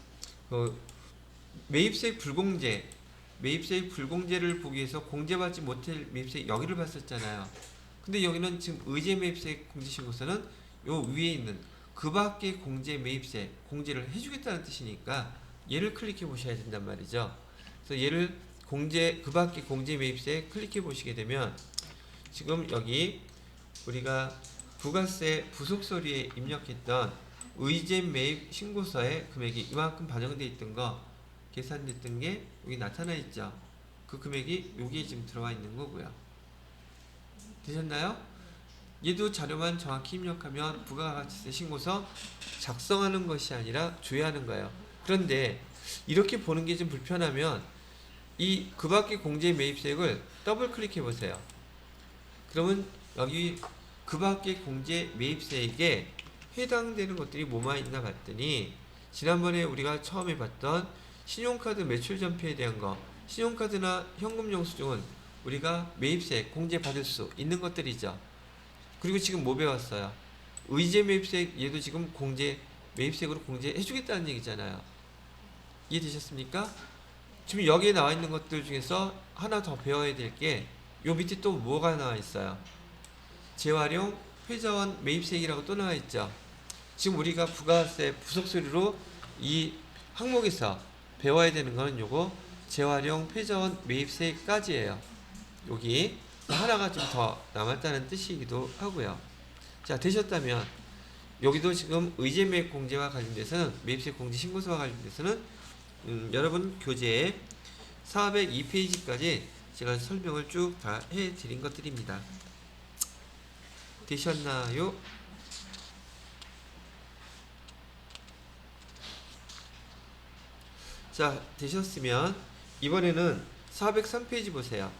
매입세액 불공제를 보기 위해서 공제받지 못할 매입세액 여기를 봤었잖아요. 근데 여기는 지금 의제 매입세액 공제신고서는 요 위에 있는 그 밖에 공제 매입세 공제를 해주겠다는 뜻이니까 얘를 클릭해 보셔야 된단 말이죠. 그래서 얘를 그 밖에 공제 매입세 클릭해 보시게 되면 지금 여기 우리가 부가세 부속서류에 입력했던 의제 매입 신고서에 금액이 이만큼 반영되어 있던 거 계산됐던 게 여기 나타나 있죠. 그 금액이 여기에 지금 들어와 있는 거고요. 되셨나요? 얘도 자료만 정확히 입력하면 부가가치세 신고서 작성하는 것이 아니라 조회하는 거예요. 그런데 이렇게 보는 게 좀 불편하면 그 밖에 공제 매입세액을 더블 클릭해 보세요. 그러면 여기 그 밖에 공제 매입세액에 해당되는 것들이 뭐만 있나 봤더니 지난번에 우리가 처음에 봤던 신용카드 매출 전폐에 대한 거, 신용카드나 현금 영수증은 우리가 매입세 공제 받을 수 있는 것들이죠. 그리고 지금 뭐 배웠어요? 의제 매입세액 얘도 지금 매입세액으로 공제해 주겠다는 얘기잖아요. 이해되셨습니까? 지금 여기에 나와 있는 것들 중에서 하나 더 배워야 될 게 요 밑에 또 뭐가 나와 있어요? 재활용 회자원 매입세액이라고 또 나와 있죠. 지금 우리가 부가세 부속서류로 이 항목에서 배워야 되는 거는 요거 재활용 회자원 매입세액까지예요. 여기 하나가 좀 더 남았다는 뜻이기도 하고요. 자, 되셨다면 여기도 지금 의제 매입 공제와 관련돼서는 매입세 공제 신고서와 관련돼서는 여러분 교재에 402페이지까지 제가 설명을 쭉 다 해드린 것들입니다. 되셨나요? 자, 되셨으면 이번에는 403페이지 보세요.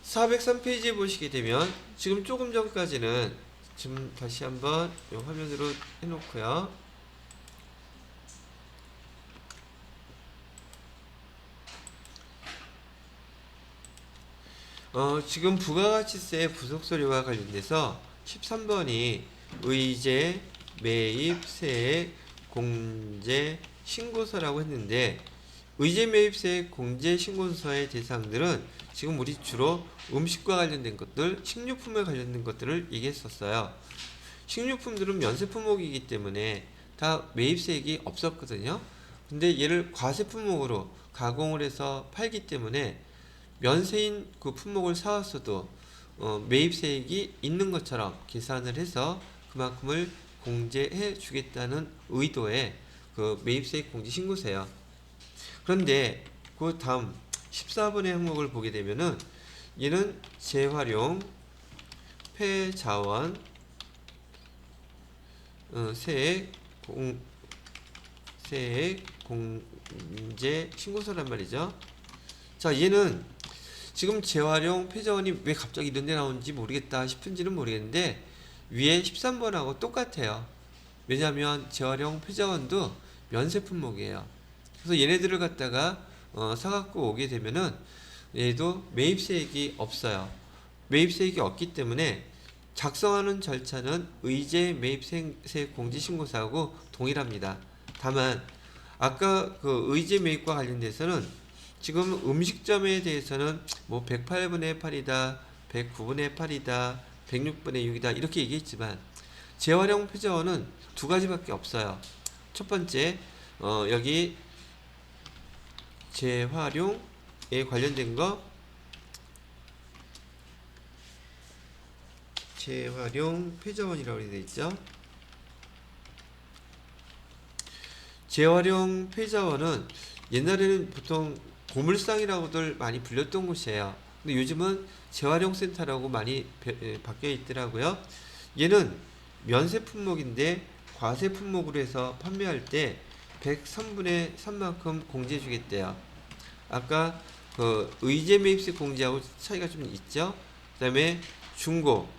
403페이지에 보시게 되면 지금 조금 전까지는 지금 다시 한번 이 화면으로 해놓고요. 지금 부가가치세 부속서류와 관련돼서 13번이 의제 매입세액 공제 신고서라고 했는데 의제 매입세액 공제 신고서의 대상들은 지금 우리 주로 음식과 관련된 것들, 식료품에 관련된 것들을 얘기했었어요. 식료품들은 면세 품목이기 때문에 다 매입세액이 없었거든요. 근데 얘를 과세 품목으로 가공을 해서 팔기 때문에 면세인 그 품목을 사왔어도 매입세액이 있는 것처럼 계산을 해서 그만큼을 공제해 주겠다는 의도의 그 매입세액 공제 신고서예요. 그런데 그 다음 14번의 항목을 보게 되면은 얘는 재활용 폐자원 세액 공제 신고서란 말이죠. 자, 얘는 지금 재활용 폐자원이 왜 갑자기 이런 데 나오는지 모르겠다 싶은지는 모르겠는데 위에 13번하고 똑같아요. 왜냐하면 재활용 폐자원도 면세 품목이에요. 그래서 얘네들을 갖다가 사갖고 오게 되면은 얘도 매입세액이 없어요. 매입세액이 없기 때문에 작성하는 절차는 의제 매입세액 공제신고서하고 동일합니다. 다만 아까 그 의제 매입과 관련돼서는 지금 음식점에 대해서는 뭐 108분의 8이다, 109분의 8이다, 106분의 6이다 이렇게 얘기했지만 재활용 폐자원은 두 가지밖에 없어요. 첫 번째 여기 재활용에 관련된 거 재활용 폐자원이라고 되어 있죠. 재활용 폐자원은 옛날에는 보통 고물상이라고들 많이 불렸던 곳이에요. 근데 요즘은 재활용센터라고 많이 바뀌어 있더라고요. 얘는 면세 품목인데 과세 품목으로 해서 판매할 때 103분의 3만큼 공제해 주겠대요. 아까 그 의제 매입세 공제하고 차이가 좀 있죠. 그 다음에 중고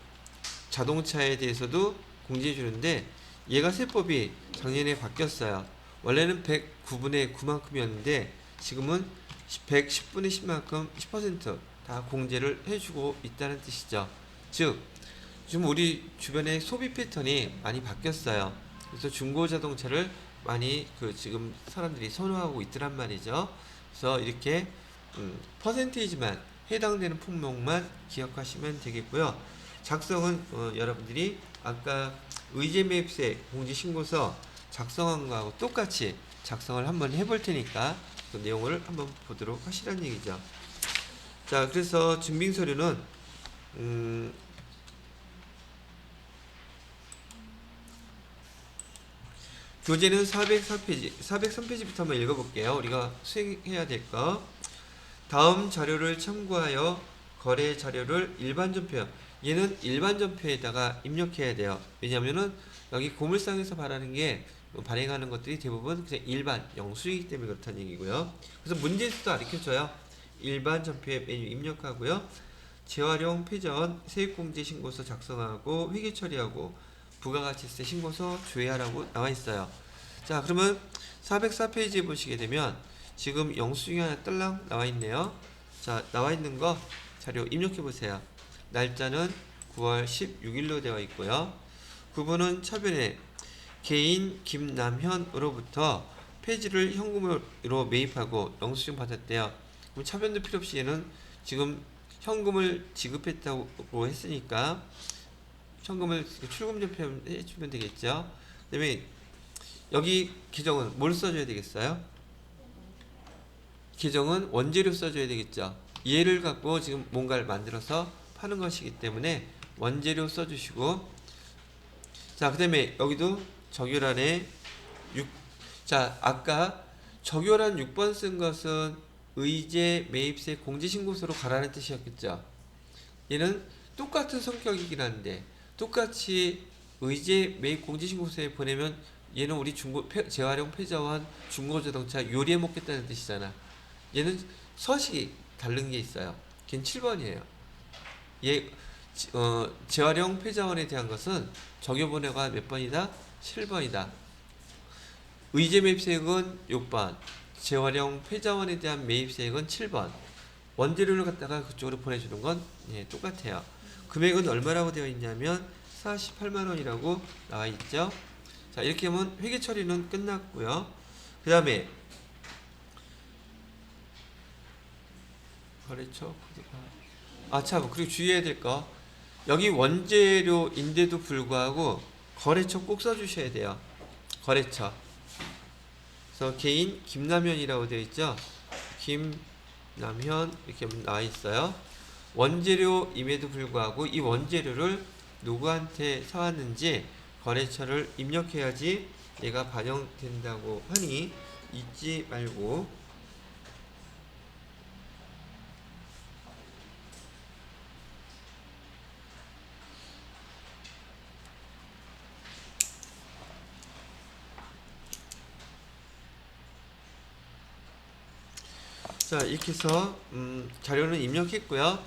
자동차에 대해서도 공제해 주는데 얘가 세법이 작년에 바뀌었어요. 원래는 109분의 9만큼이었는데 지금은 110분의 10만큼 10%다 공제를 해주고 있다는 뜻이죠. 즉 지금 우리 주변의 소비 패턴이 많이 바뀌었어요. 그래서 중고 자동차를 많이 지금 사람들이 선호하고 있더란 말이죠. 그래서 이렇게 퍼센테이지만 해당되는 품목만 기억하시면 되겠고요. 작성은 여러분들이 아까 의제 매입세 공제 신고서 작성한 거하고 똑같이 작성을 한번 해볼 테니까 그 내용을 한번 보도록 하시라는 얘기죠. 자, 그래서 증빙 서류는 교재는 404페이지, 403페이지부터 한번 읽어볼게요. 우리가 수행해야 될 거. 다음 자료를 참고하여 거래 자료를 일반전표, 얘는 일반전표에다가 입력해야 돼요. 왜냐면은 여기 고물상에서 발하는 게 발행하는 것들이 대부분 그냥 일반 영수이기 때문에 그렇다는 얘기고요. 그래서 문제에서도 가르쳐줘요. 일반 전표에 메뉴 입력하고요. 재활용 패전 세액공제 신고서 작성하고 회계 처리하고 부가가치세 신고서 조회하라고 나와 있어요. 자, 그러면 404페이지에 보시게 되면 지금 영수증이 하나 딸랑 나와 있네요. 자, 나와 있는 거 자료 입력해 보세요. 날짜는 9월 16일로 되어 있고요. 구분은 차변에 개인 김남현으로부터 폐지를 현금으로 매입하고 영수증 받았대요. 그럼 차변도 필요 없이 얘는 지금 현금을 지급했다고 했으니까 현금을 출금전표 해주면 되겠죠. 그 다음에 여기 계정은 뭘 써줘야 되겠어요? 계정은 원재료 써줘야 되겠죠. 얘를 갖고 지금 뭔가를 만들어서 파는 것이기 때문에 원재료 써주시고, 자, 그 다음에 여기도 적요란에 자, 아까 적요란 6번 쓴 것은 의제 매입세 공제신고서로 가라는 뜻이었겠죠. 얘는 똑같은 성격이긴 한데 똑같이 의제 매입 공제신고서에 보내면 얘는 우리 재활용 폐자원 중고자동차 요리해 먹겠다는 뜻이잖아. 얘는 서식이 다른 게 있어요. 걔는 7번이에요. 재활용 폐자원에 대한 것은 적요번호가 몇 번이다? 7번이다. 의제 매입세액은 6번, 재활용 폐자원에 대한 매입세액은 7번. 원재료를 갖다가 그쪽으로 보내주는 건 똑같아요. 금액은 얼마라고 되어 있냐면 48만원이라고 나와 있죠. 자, 이렇게 하면 회계 처리는 끝났고요. 그 다음에 거래처 코드가 참, 그리고 주의해야 될 거, 여기 원재료인데도 불구하고 거래처 꼭 써주셔야 돼요. 거래처. 그래서 개인 김남현이라고 되어 있죠. 김남현 이렇게 나와 있어요. 원재료임에도 불구하고 이 원재료를 누구한테 사왔는지 거래처를 입력해야지 얘가 반영된다고 하니 잊지 말고. 자, 이렇게 해서 자료는 입력했고요.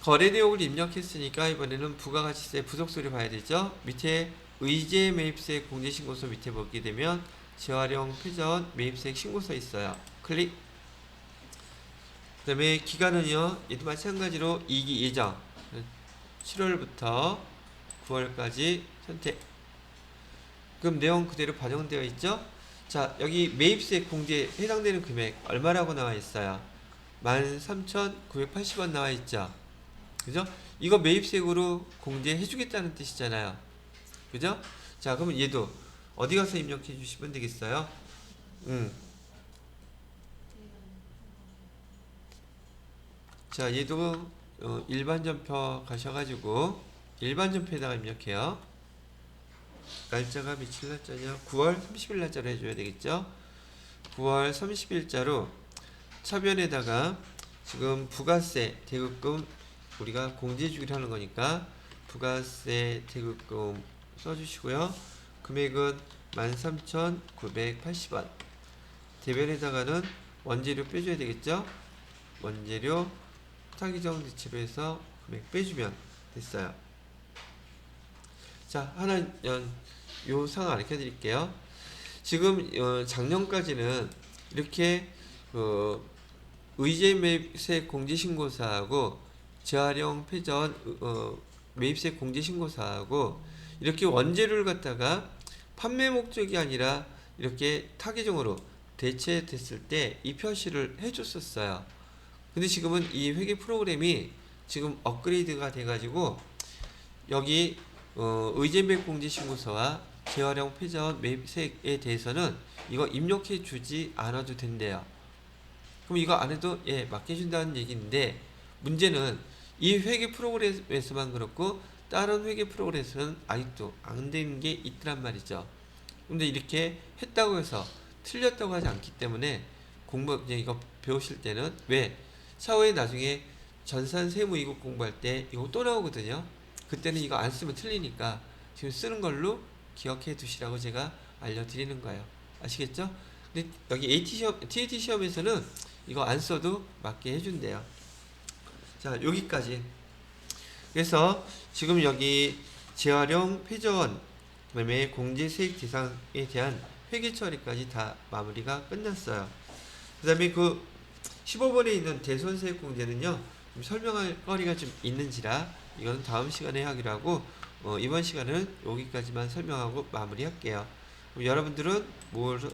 거래 내역을 입력했으니까 이번에는 부가가치세 부속서류 봐야 되죠. 밑에 의제 매입세 공제신고서 밑에 보게 되면 재활용 폐전 매입세액 신고서 있어요. 클릭. 그 다음에 기간은요, 얘도 마찬가지로 2기 예정 7월부터 9월까지 선택. 그럼 내용 그대로 반영되어 있죠. 자, 여기 매입세 공제에 해당되는 금액 얼마라고 나와 있어요? 13,980원 나와 있죠. 그죠? 이거 매입세액으로 공제해 주겠다는 뜻이잖아요. 그죠? 자, 그러면 얘도 어디 가서 입력해 주시면 되겠어요? 자, 얘도 일반전표 가셔가지고 일반전표에다가 입력해요. 날짜가 며칠 날짜냐? 9월 30일 날짜로 해줘야 되겠죠? 9월 30일자로 차변에다가 지금 부가세 대급금 우리가 공제 주기로 하는 거니까 부가세 대급금 써주시고요. 금액은 13,980원. 대변에다가는 원재료 빼줘야 되겠죠? 원재료 타기정 대체로해서 금액 빼주면 됐어요. 자, 하나 요 상황 알려 드릴게요. 지금 작년까지는 이렇게 의제 매입세 공제신고사하고 재활용 폐전 매입세 공제신고사하고 이렇게 원재료를 갖다가 판매 목적이 아니라 이렇게 타기종으로 대체됐을 때 이 표시를 해줬었어요. 근데 지금은 이 회계 프로그램이 지금 업그레이드가 돼가지고 여기 의제 매입 공제신고서와 재활용 폐전 매입세에 대해서는 이거 입력해 주지 않아도 된대요. 그럼 이거 안 해도 예 맡겨준다는 얘기인데, 문제는 이 회계 프로그램에서만 그렇고 다른 회계 프로그램에서는 아직도 안 되는 게 있더란 말이죠. 근데 이렇게 했다고 해서 틀렸다고 하지 않기 때문에 이거 배우실 때는 왜 차후에 나중에 전산 세무 이국 공부할 때 이거 또 나오거든요. 그때는 이거 안 쓰면 틀리니까 지금 쓰는 걸로 기억해 두시라고 제가 알려드리는 거예요. 아시겠죠? 근데 여기 TAT 시험에서는 이거 안 써도 맞게 해준대요. 자, 여기까지. 그래서 지금 여기 재활용 폐전 매매 공제세액 대상에 대한 회계 처리까지 다 마무리가 끝났어요. 그 다음에 그 15번에 있는 대손세액 공제는요, 좀 설명할 거리가 좀 있는지라 이건 다음 시간에 하기로 하고 이번 시간은 여기까지만 설명하고 마무리할게요. 그럼 여러분들은 뭘